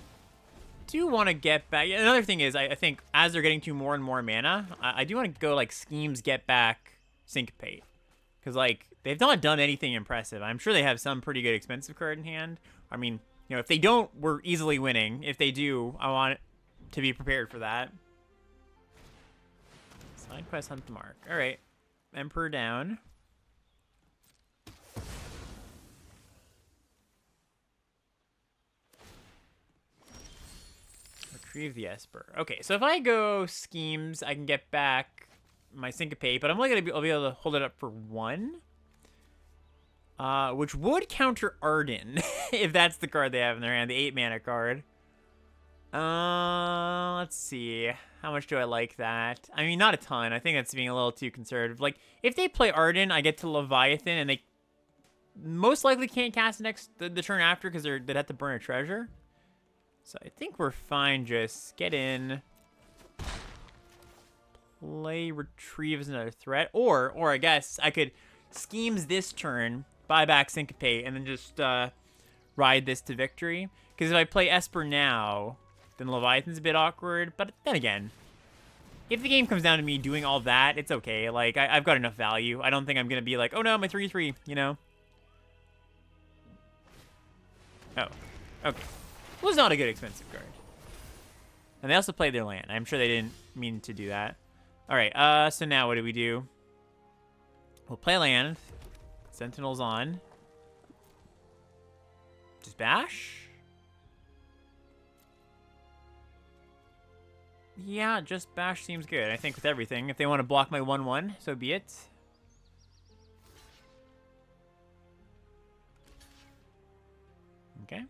do want to get back... Another thing is, I think as they're getting to more and more mana, I do want to go, like, Schemes, get back, Syncopate. Because, like, they've not done anything impressive. I'm sure they have some pretty good expensive card in hand. I mean, you know, if they don't, we're easily winning. If they do, I want to be prepared for that. Side quest, hunt the mark. Alright, Emperor down. Retrieve the Esper. Okay, so if I go Schemes, I can get back my Syncopate, but I'm only I'll be able to hold it up for 1. Which would counter Arden, if that's the card they have in their hand, the 8 mana card. Let's see. How much do I like that? I mean, not a ton. I think that's being a little too conservative. Like, if they play Arden, I get to Leviathan, and they most likely can't cast the turn after because they'd have to burn a treasure. So I think we're fine. Just get in. Play Retrieve as another threat. Or I guess I could Schemes this turn, buy back Syncopate, and then just ride this to victory. Because if I play Esper now, then Leviathan's a bit awkward. But then again, if the game comes down to me doing all that, it's okay. Like, I've got enough value. I don't think I'm going to be like, oh no, my 3-3, you know? Oh, okay. It was not a good expensive card. And they also played their land. I'm sure they didn't mean to do that. All right, so now what do we do? We'll play land. Sentinel's on. Just bash? Yeah, just bash seems good. I think with everything. If they want to block my 1-1, so be it. Okay.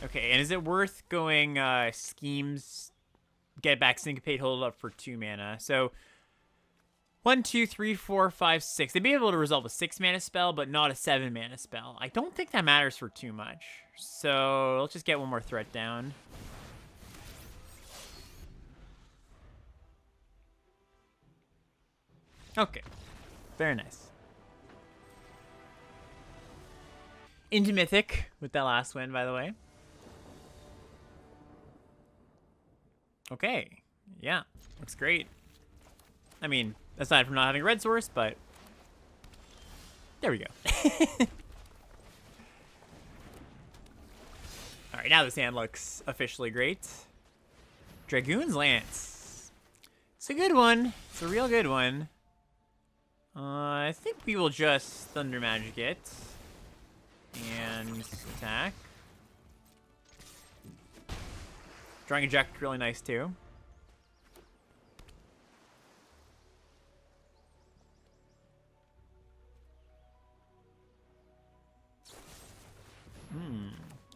Okay, and is it worth going schemes, get back syncopate, hold it up for 2 mana? So 1, 2, 3, 4, 5, 6. They'd be able to resolve a 6 mana spell, but not a 7 mana spell. I don't think that matters for too much. So let's just get one more threat down. Okay, very nice. Into Mythic with that last win, by the way. Okay, yeah, looks great. I mean, aside from not having a red source, but there we go. All right, now this hand looks officially great. Dragoon's Lance. It's a good one. It's a real good one. I think we will just Thunder Magic it and attack. Drawing Eject, really nice too.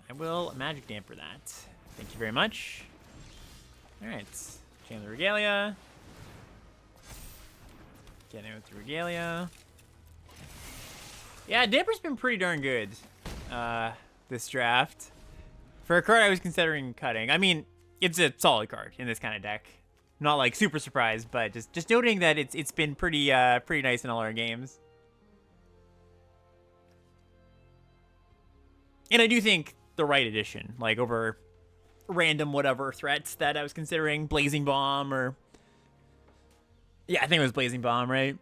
I will Magic Damper that. Thank you very much. Alright. Chain the Regalia. Get in with the Regalia. Yeah, Damper's been pretty darn good this draft. For a card I was considering cutting. I mean, it's a solid card in this kind of deck. Not like super surprised, but just noting that it's been pretty pretty nice in all our games. And I do think the right addition, like over random whatever threats that I was considering, Blazing Bomb or... Yeah, I think it was Blazing Bomb, right?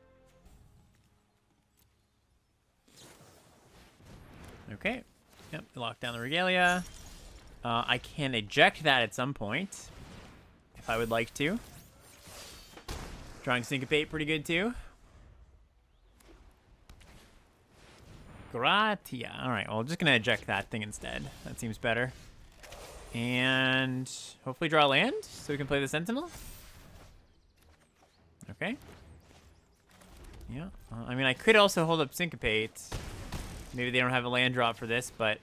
Okay. Yep, lock down the Regalia. I can eject that at some point, if I would like to. Drawing Syncopate, pretty good too. Gratia. Alright, well, I'm just going to eject that thing instead. That seems better. And hopefully draw land so we can play the Sentinel. Okay. Yeah. I mean, I could also hold up Syncopate. Maybe they don't have a land drop for this, but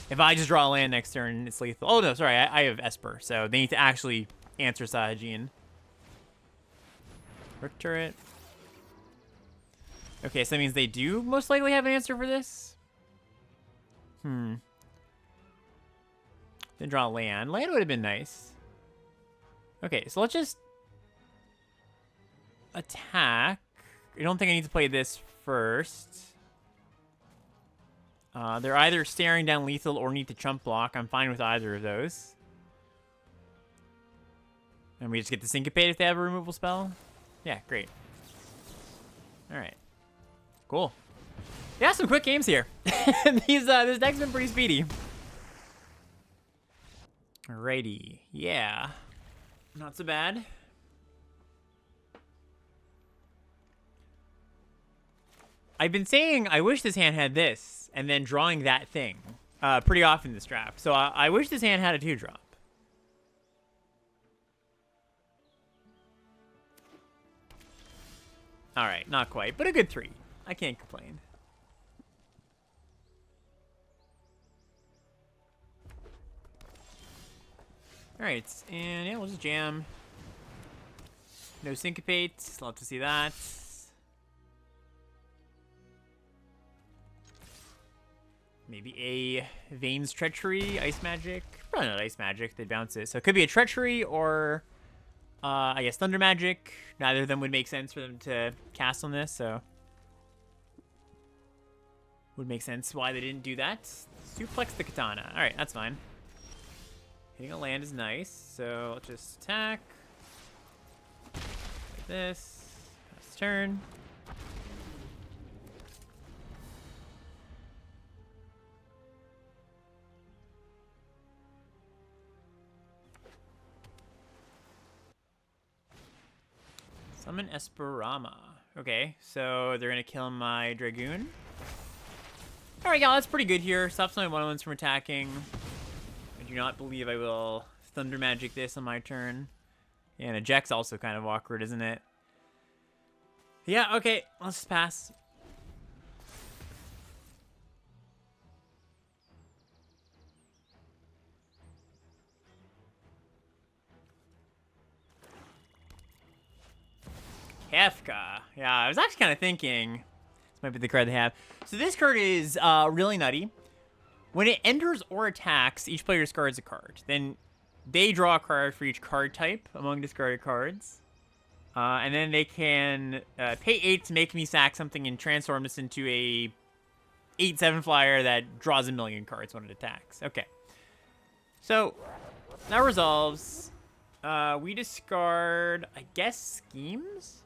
if I just draw a land next turn, it's lethal. Oh, no, sorry. I have Esper, so they need to actually answer Sahajin. Rick Turret. Okay, so that means they do most likely have an answer for this. Then draw land. Land would have been nice. Okay, so let's just attack. I don't think I need to play this first. They're either staring down lethal or need to chump block. I'm fine with either of those. And we just get to syncopate if they have a removal spell. Yeah, great. All right. Cool. Yeah, some quick games here. This deck's been pretty speedy. Alrighty. Yeah. Not so bad. I've been saying I wish this hand had this, and then drawing that thing pretty often this draft. So I wish this hand had a 2-drop. All right, not quite, but a good 3. I can't complain. All right, and yeah, we'll just jam. No syncopate. Love to see that. Maybe a Vane's Treachery, Ice Magic. Probably not Ice Magic. They bounce it. So it could be a Treachery or I guess Thunder Magic. Neither of them would make sense for them to cast on this, so would make sense why they didn't do that. Suplex the Katana. All right, that's fine. Hitting a land is nice, so let's just attack. Like this. Pass turn. Summon Esperama. Okay, so they're gonna kill my Dragoon. Alright, yeah, that's pretty good here. Stops my 1/1s from attacking. I do not believe I will Thunder Magic this on my turn. Yeah, and eject's also kind of awkward, isn't it? Yeah, okay, let's just pass. Kefka. Yeah, I was actually kind of thinking this might be the card they have. So this card is really nutty. When it enters or attacks, each player discards a card. Then they draw a card for each card type among discarded cards. And then they can pay 8 to make me sack something and transform this into a 8/7 flyer that draws a million cards when it attacks. Okay. So that resolves. We discard, I guess, Schemes?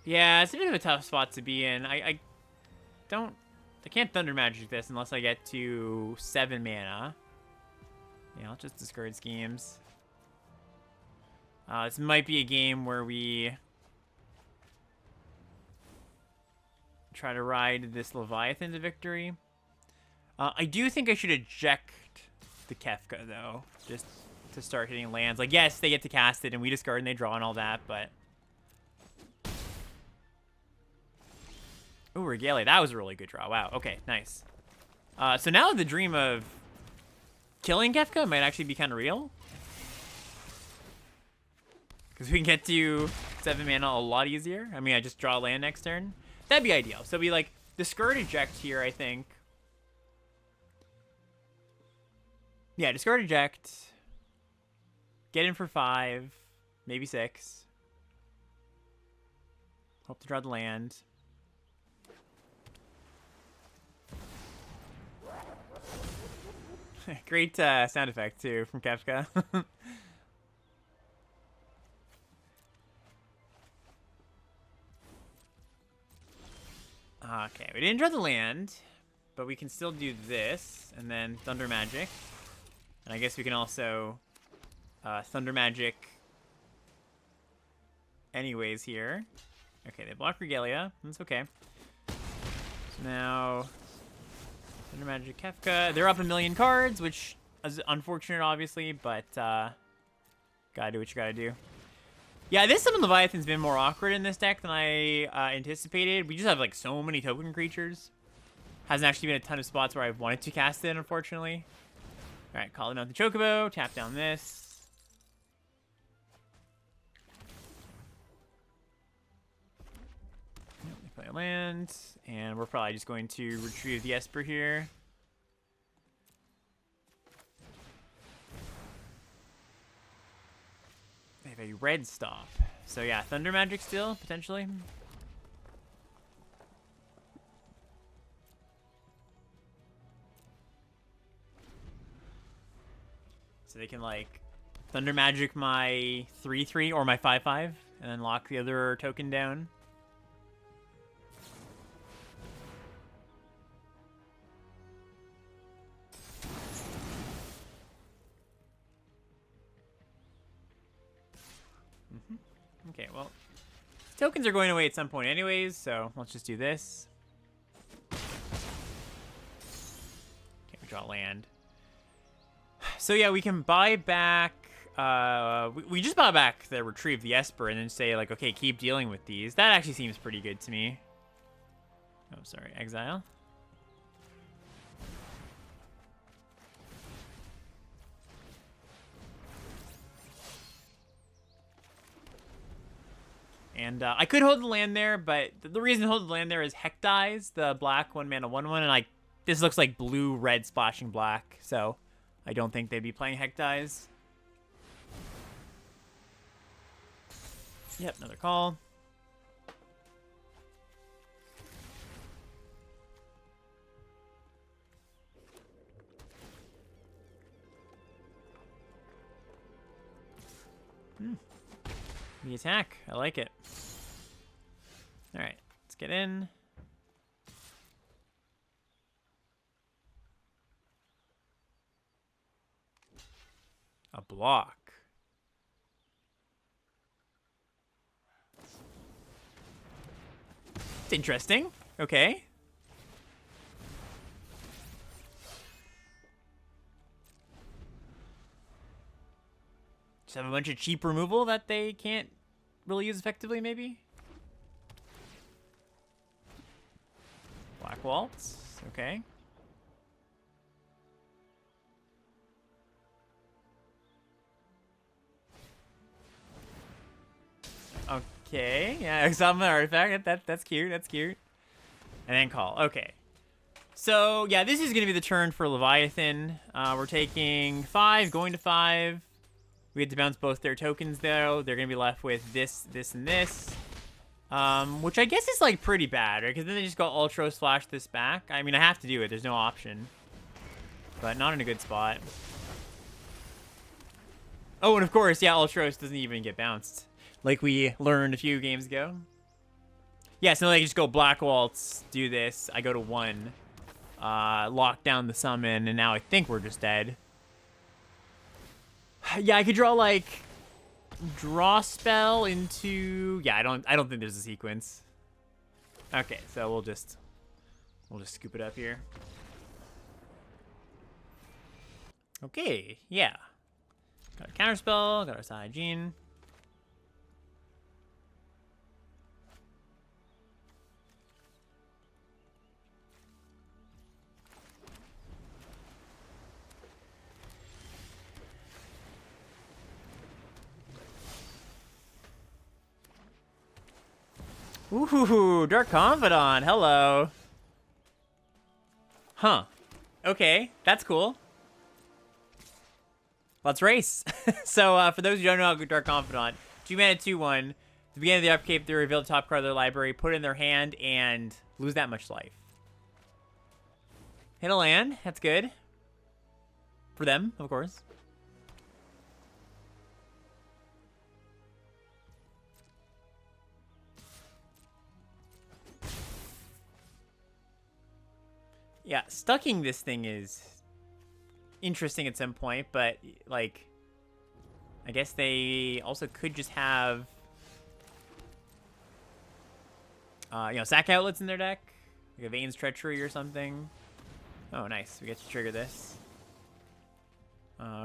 Yeah, it's a bit of a tough spot to be in. I can't Thunder Magic this unless I get to 7 mana. Yeah, I'll just discard Schemes. This might be a game where we try to ride this Leviathan to victory. I do think I should eject the Kefka, though, just to start hitting lands. Like, yes, they get to cast it, and we discard and they draw and all that, but... Ooh, Regalia. That was a really good draw. Wow. Okay, nice. So now the dream of killing Kefka might actually be kind of real. Because we can get to 7 mana a lot easier. I mean, I just draw land next turn. That'd be ideal. So we, like, discard eject here, I think. Yeah, discard eject. Get in for 5. Maybe 6. Hope to draw the land. Great sound effect, too, from Kefka. Okay, we didn't draw the land, but we can still do this, and then Thunder Magic. And I guess we can also Thunder Magic anyways here. Okay, they block Regalia. That's okay. So now... Thunder Magic Kefka. They're up a million cards, which is unfortunate, obviously, but gotta do what you gotta do. Yeah, this Summon Leviathan's been more awkward in this deck than I anticipated. We just have, like, so many token creatures. Hasn't actually been a ton of spots where I've wanted to cast it, unfortunately. Alright, calling out the Chocobo. Tap down this. Play a land, and we're probably just going to retrieve the Esper here. They have a red stop. So yeah, Thunder Magic still, potentially. So they can, like, Thunder Magic my 3/3 or my 5/5, and then lock the other token down. Okay, well, tokens are going away at some point anyways, so let's just do this. Okay, we draw land. So yeah, we can buy back, we just buy back the Retrieve the Esper and then say, like, okay, keep dealing with these. That actually seems pretty good to me. Oh, sorry, exile. And I could hold the land there, but the reason to hold the land there is Heck dies, the black 1-mana 1/1, and this looks like blue, red, splashing black, so I don't think they'd be playing Heck dies. Yep, another call. The attack. I like it. All right, let's get in. A block. It's interesting. Okay. Just have a bunch of cheap removal that they can't really use effectively, maybe? Black Waltz. Okay. Okay. Yeah, examine artifact. That's cute. That's cute. And then call. Okay. So, yeah, this is going to be the turn for Leviathan. We're taking 5, going to 5. We had to bounce both their tokens, though. They're going to be left with this, this, and this. Which I guess is, like, pretty bad, right? Because then they just go Ultra Slash this back. I mean, I have to do it. There's no option. But not in a good spot. Oh, and of course, yeah, Ultros doesn't even get bounced. Like we learned a few games ago. Yeah, so they just go Black Waltz, do this. I go to 1. Lock down the summon, and now I think we're just dead. Yeah, I could draw, like, draw spell into... Yeah, I don't think there's a sequence. Okay, so we'll just scoop it up here. Okay, yeah. Got our counterspell, got our Saiyajin. Ooh, Dark Confidant, hello. Huh. Okay, that's cool. Let's race. So, for those who don't know Dark Confidant, 2 mana, 2/1. At the beginning of the upkeep, they reveal the top card of their library, put it in their hand, and lose that much life. Hit a land. That's good. For them, of course. Yeah, stucking this thing is interesting at some point, but, like, I guess they also could just have, you know, sack outlets in their deck. Like a Vane's Treachery or something. Oh, nice. We get to trigger this.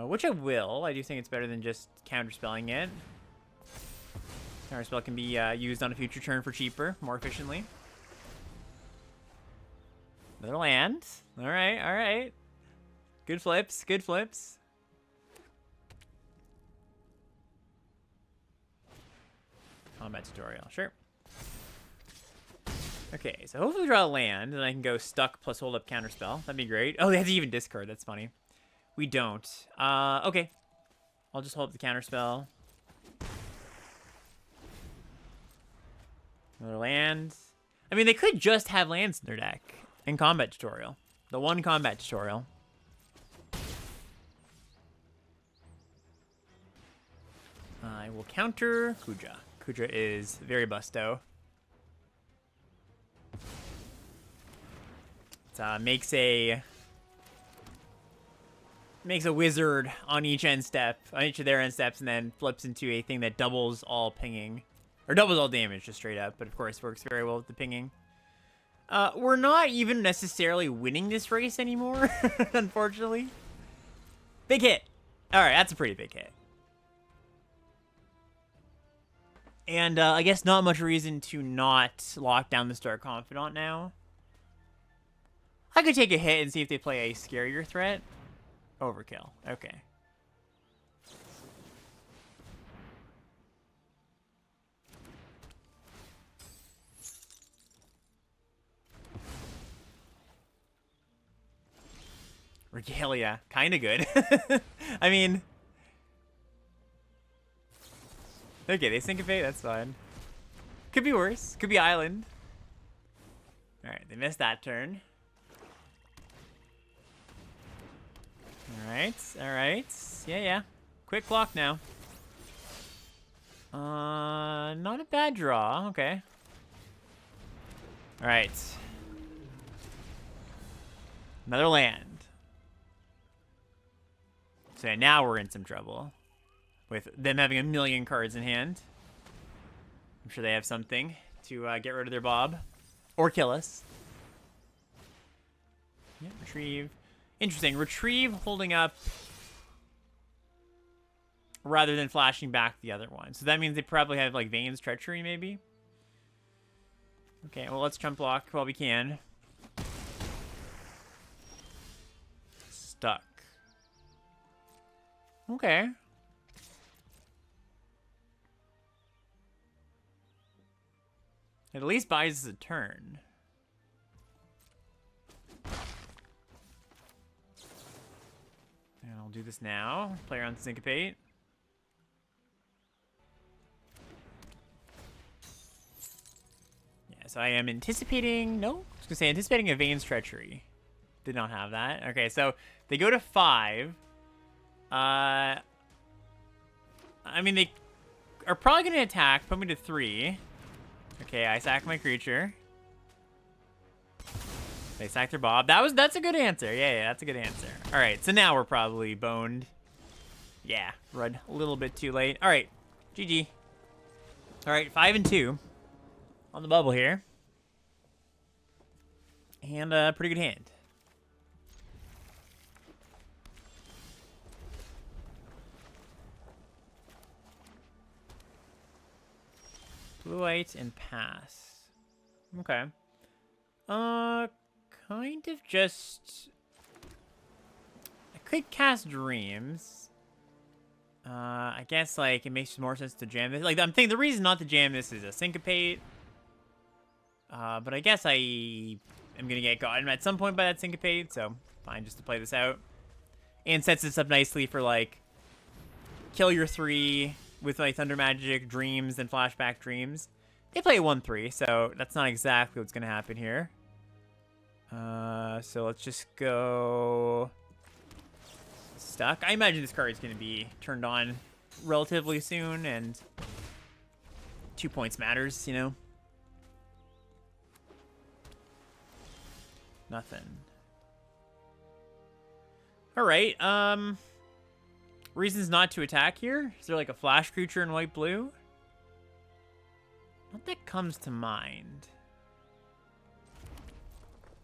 Which I will. I do think it's better than just counterspelling it. Counterspell can be used on a future turn for cheaper, more efficiently. Another land. All right, all right. Good flips, good flips. Combat tutorial, sure. Okay, so hopefully we draw a land, and I can go stuck plus hold up counterspell. That'd be great. Oh, they have to even discard. That's funny. We don't. Okay. I'll just hold up the counterspell. Another land. I mean, they could just have lands in their deck in combat tutorial. The one combat tutorial. I will counter Kuja. Kuja is very busto. It makes a wizard on each end step, on each of their end steps, and then flips into a thing that doubles all pinging. Or doubles all damage, just straight up, but of course works very well with the pinging. We're not even necessarily winning this race anymore, unfortunately. Big hit. Alright, that's a pretty big hit. And I guess not much reason to not lock down the Dark Confidant now. I could take a hit and see if they play a scarier threat. Overkill. Okay. Regalia. Kind of good. I mean... Okay, they syncopate. That's fine. Could be worse. Could be island. All right, they missed that turn. All right, all right. Yeah, yeah. Quick clock now. Not a bad draw. Okay. All right. Another land. So now we're in some trouble with them having a million cards in hand. I'm sure they have something to get rid of their Bob or kill us. Yeah, retrieve. Interesting. Retrieve holding up rather than flashing back the other one. So that means they probably have like Vane's Treachery maybe. Okay, well let's chump block while we can. Stuck. Okay. It at least buys us a turn. And I'll do this now. Play around Syncopate. Yeah, so I am anticipating... No? I was going to say anticipating a Vane's Treachery. Did not have that. Okay, so they go to 5. I mean, they are probably going to attack. Put me to 3. Okay, I sack my creature. They sack their Bob. That's a good answer. Yeah, that's a good answer. All right, so now we're probably boned. Yeah, run a little bit too late. All right, GG. All right, 5 and 2 on the bubble here. And a pretty good hand. Blue, white, and pass. Okay. Kind of just... I could cast Dreams. I guess, like, it makes more sense to jam this. Like, I'm thinking the reason not to jam this is a Syncopate. But I guess I am gonna get gotten at some point by that Syncopate, so fine just to play this out. And sets this up nicely for, like, kill your 3... with like Thunder Magic, Dreams, then Flashback Dreams. They play 1-3, so that's not exactly what's going to happen here. So let's just go... Stuck. I imagine this card is going to be turned on relatively soon, and 2 points matters, you know? Nothing. Alright, reasons not to attack here? Is there like a flash creature in white-blue? Not that comes to mind.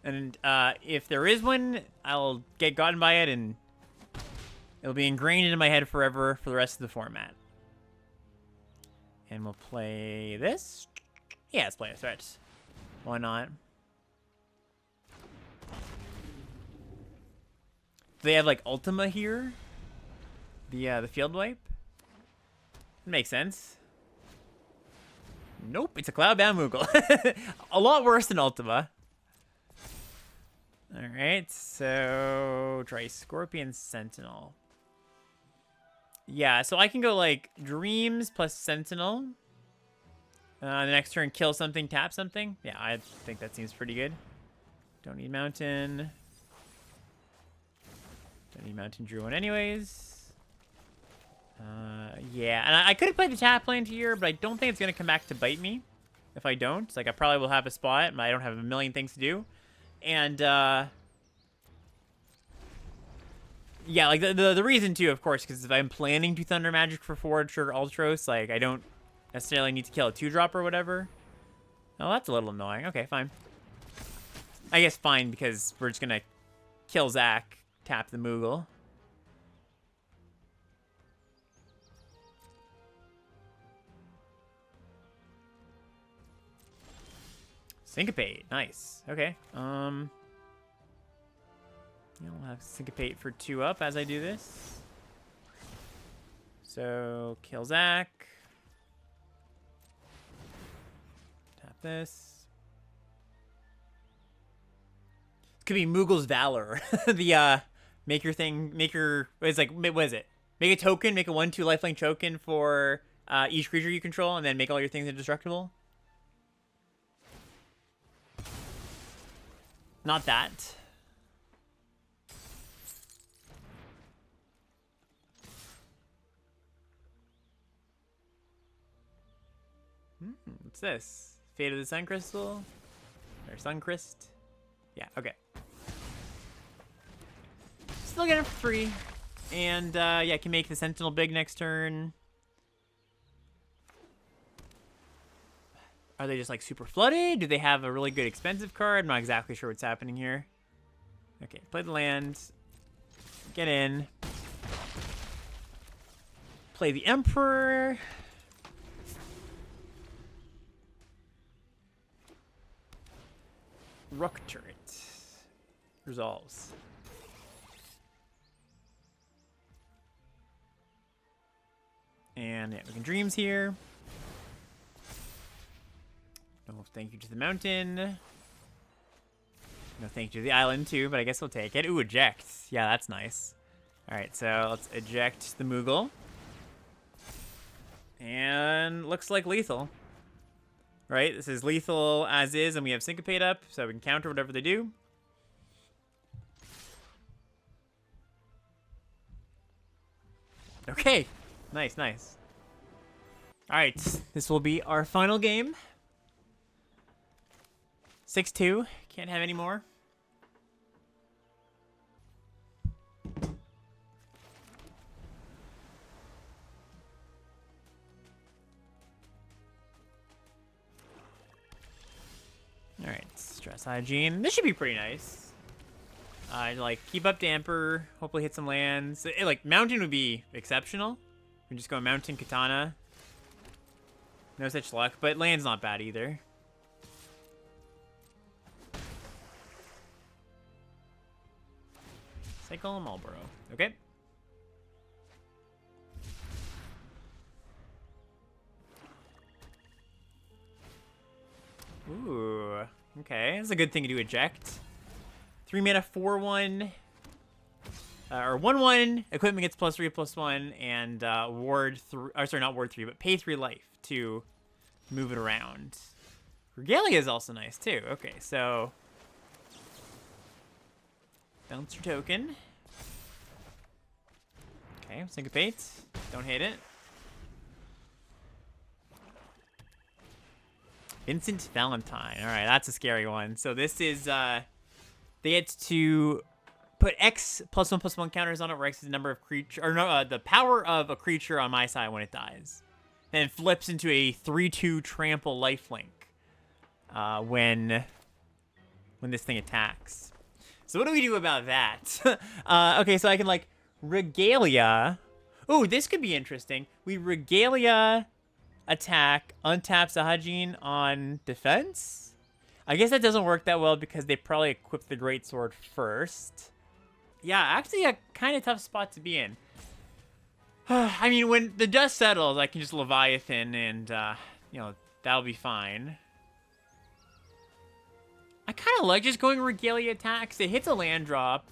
And if there is one, I'll get gotten by it and it'll be ingrained into my head forever for the rest of the format. And we'll play this. Yeah, let's play a threat. Why not? Do they have like Ultima here? The field wipe? Makes sense. Nope, it's a Cloudbound Moogle. A lot worse than Ultima. Alright, so try Scorpion Sentinel. Yeah, so I can go like Dreams plus Sentinel. The next turn, kill something, tap something. Yeah, I think that seems pretty good. Don't need Mountain. Don't need Mountain, drew one anyways. Yeah, and I could have played the tap land here, but I don't think it's going to come back to bite me if I don't. Like, I probably will have a spot, but I don't have a million things to do. And, yeah, like, the reason, too, of course, because if I'm planning to Thunder Magic for Forward Trigger Ultros, like, I don't necessarily need to kill a 2-drop or whatever. Oh, that's a little annoying. Okay, fine. I guess fine, because we're just going to kill Zach, tap the Moogle. Syncopate, nice. Okay. Yeah, I'll have Syncopate for 2 up as I do this. So kill Zach. Tap this. This could be Moogle's Valor. The make your thing, make your what is it? Make a token, make a 1/2 lifelink token for each creature you control, and then make all your things indestructible. Not that. What's this? Fate of the Sun Crystal? Or Sun Crest? Yeah, okay. Still get it for free. And, yeah, can make the Sentinel big next turn. Are they just, like, super flooded? Do they have a really good expensive card? I'm not exactly sure what's happening here. Okay, play the land. Get in. Play the Emperor. Rook turret. Resolves. And yeah, we can dreams here. No thank you to the mountain. No thank you to the island too, but I guess we'll take it. Ooh, eject. Yeah, that's nice. Alright, so let's eject the Moogle. And looks like lethal. Right, this is lethal as is, and we have Syncopate up, so we can counter whatever they do. Okay, nice, nice. Alright, this will be our final game. 6-2, can't have any more. Alright, Stress Hygiene. This should be pretty nice. Like, keep up Damper, hopefully hit some lands. Like, Mountain would be exceptional. We can just go Mountain Katana. No such luck, but land's not bad either. Cycle Marlboro. Okay. Ooh. Okay. That's a good thing to do, eject. 3 mana, 4/1. Or 1/1. Equipment gets +3/+1. And ward 3. Or sorry, not ward 3, but pay 3 life to move it around. Regalia is also nice, too. Okay, so. Bounce your token. Okay, Syncopate. Don't hate it. Vincent Valentine. Alright, that's a scary one. So this is, they get to put X +1/+1 counters on it, where X is the number of creature, or no, the power of a creature on my side when it dies. Then it flips into a 3/2 trample lifelink when this thing attacks. So what do we do about that? Okay, so I can, like, Regalia. Ooh, this could be interesting. We Regalia attack, untap Sahajin on defense. I guess that doesn't work that well because they probably equip the Greatsword first. Yeah, actually a kind of tough spot to be in. I mean, when the dust settles, I can just Leviathan and, you know, that'll be fine. I kind of like just going Regalia attacks. It hits a land drop.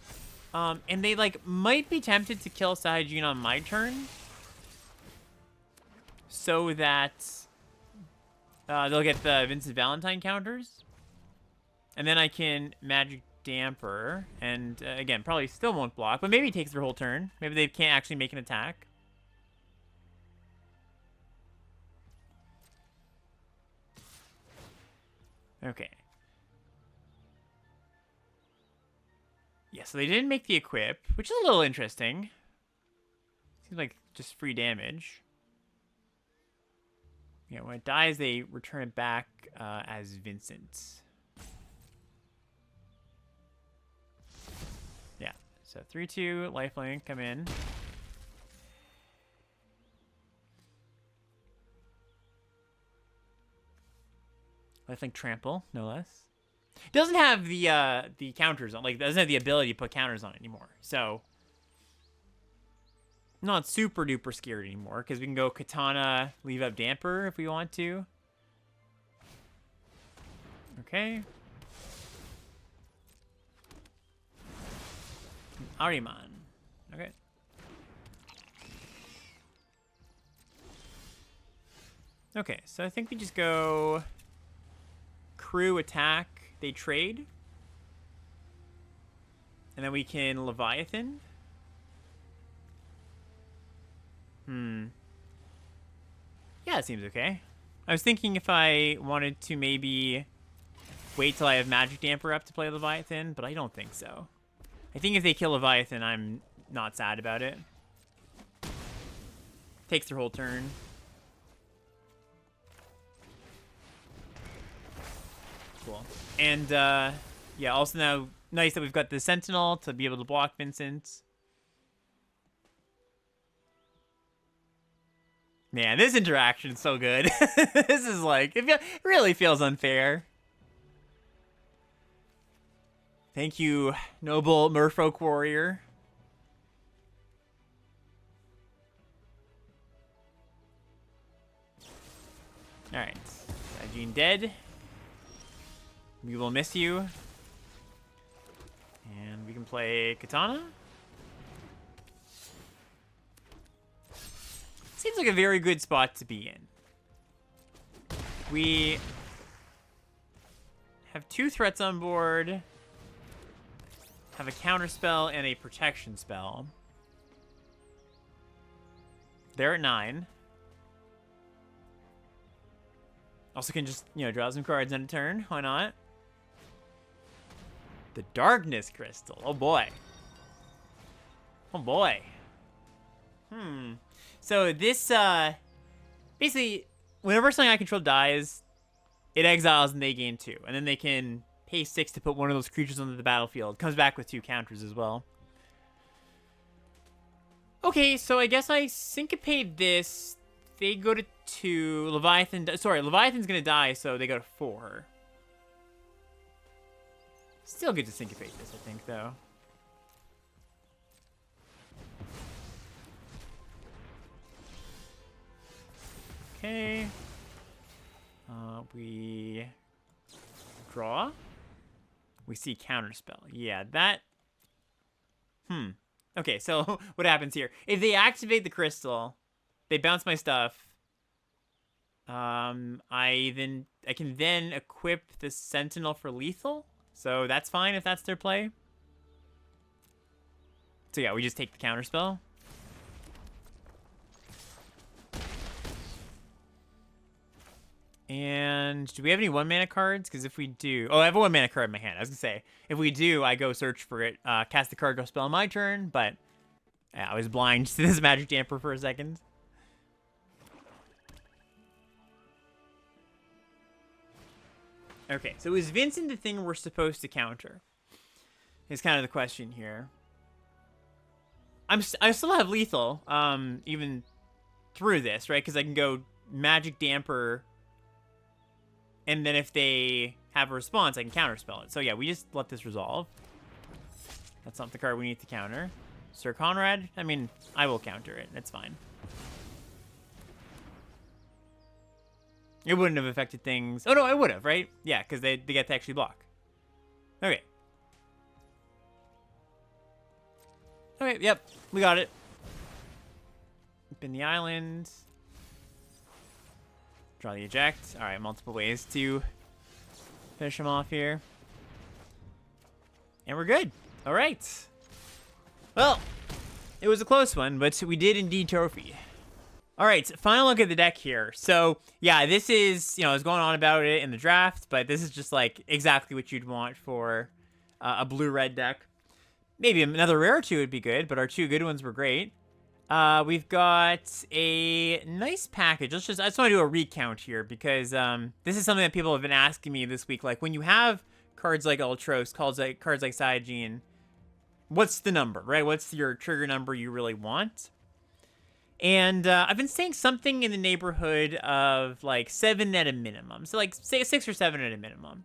And they, like, might be tempted to kill Sahajin on my turn. So that they'll get the Vincent Valentine counters. And then I can Magic Damper. And, again, probably still won't block. But maybe it takes their whole turn. Maybe they can't actually make an attack. Okay. Yeah, so they didn't make the equip, which is a little interesting. Seems like just free damage. Yeah, when it dies, they return it back as Vincent. Yeah, so 3/2, lifelink, come in. Lifelink trample, no less. It doesn't have the counters on, like, doesn't have the ability to put counters on it anymore. So, not super duper scared anymore because we can go Katana, leave up Damper if we want to. Okay. Ariman. Okay. Okay, so I think we just go crew, attack, they trade. And then we can Leviathan. Yeah, it seems okay. I was thinking if I wanted to maybe wait till I have Magic Damper up to play Leviathan, but I don't think so. I think if they kill Leviathan, I'm not sad about it. Takes their whole turn. Cool. And, yeah, also now, nice that we've got the Sentinel to be able to block Vincent. Man, this interaction is so good. This is like, it really feels unfair. Thank you, noble merfolk warrior. Alright, Jean dead. We will miss you. And we can play Katana. Seems like a very good spot to be in. We have 2 threats on board. Have a counter spell and a protection spell. They're at 9. Also can just, you know, draw some cards on a turn. Why not? The Darkness Crystal. Oh boy. Oh boy. So this, basically, whenever something I control dies, it exiles and they gain 2. And then they can pay 6 to put one of those creatures onto the battlefield. Comes back with 2 counters as well. Okay, so I guess I syncopate this. They go to 2. Leviathan, sorry, Leviathan's gonna die, so they go to 4. Still good to syncopate this, I think, though. Okay. We draw. We see counterspell. Yeah, that. Okay, so what happens here? If they activate the crystal, they bounce my stuff. I can then equip the Sentinel for lethal. So that's fine if that's their play. So yeah, we just take the counterspell. And do we have any 1-mana cards? Because if we do... Oh, I have a 1-mana card in my hand. I was going to say, if we do, I go search for it, cast the card, go spell on my turn. But yeah, I was blind to this Magic Damper for a second. Okay, so is Vincent the thing we're supposed to counter? Is kind of the question here. I still have lethal, even through this, right? Because I can go Magic Damper... And then if they have a response, I can counterspell it. So yeah, we just let this resolve. That's not the card we need to counter. Sir Conrad? I mean, I will counter it. It's fine. It wouldn't have affected things. Oh, no, it would have, right? Yeah, because they get to actually block. Okay. Okay, yep. We got it. Up in the island. Draw the eject. All right, multiple ways to finish him off here. And we're good. All right. Well, it was a close one, but we did indeed trophy. All right, final look at the deck here. So, yeah, this is, you know, I was going on about it in the draft, but this is just like exactly what you'd want for a blue-red deck. Maybe another rare or 2 would be good, but our 2 good ones were great. We've got a nice package. I just want to do a recount here because this is something that people have been asking me this week. Like, when you have cards like Ultros, cards like Saiyajin, what's the number, right? What's your trigger number you really want? And I've been saying something in the neighborhood of like 7 at a minimum. So like say 6 or 7 at a minimum.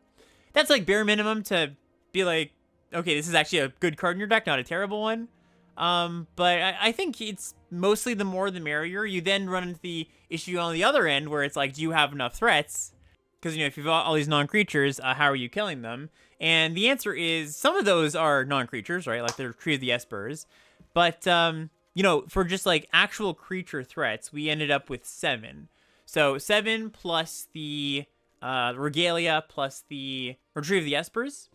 That's like bare minimum to be like, okay, this is actually a good card in your deck, not a terrible one. But I think it's mostly the more the merrier. You then run into the issue on the other end where it's like, do you have enough threats? Because, you know, if you've got all these non-creatures, how are you killing them? And the answer is some of those are non-creatures, right? Like they're Tree of the Espers. But, you know, for just like actual creature threats, we ended up with 7. So 7 plus the Regalia plus the Retrieve the Espers.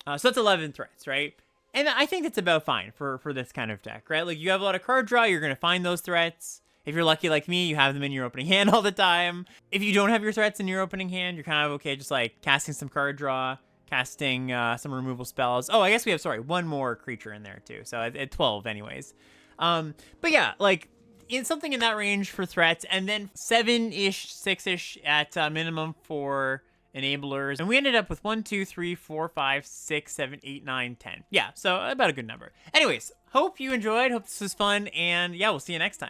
So that's 11 threats, right? And I think that's about fine for this kind of deck, right? Like, you have a lot of card draw, you're going to find those threats. If you're lucky like me, you have them in your opening hand all the time. If you don't have your threats in your opening hand, you're kind of okay just, like, casting some card draw, casting some removal spells. Oh, I guess we have, sorry, one more creature in there, too. So at 12 anyways. But yeah, like, in something in that range for threats, and then 7-ish, 6-ish at minimum for enablers, and we ended up with 1, 2, 3, 4, 5, 6, 7, 8, 9, 10. Yeah, so about a good number. Anyways, hope you enjoyed, hope this was fun, and yeah, we'll see you next time.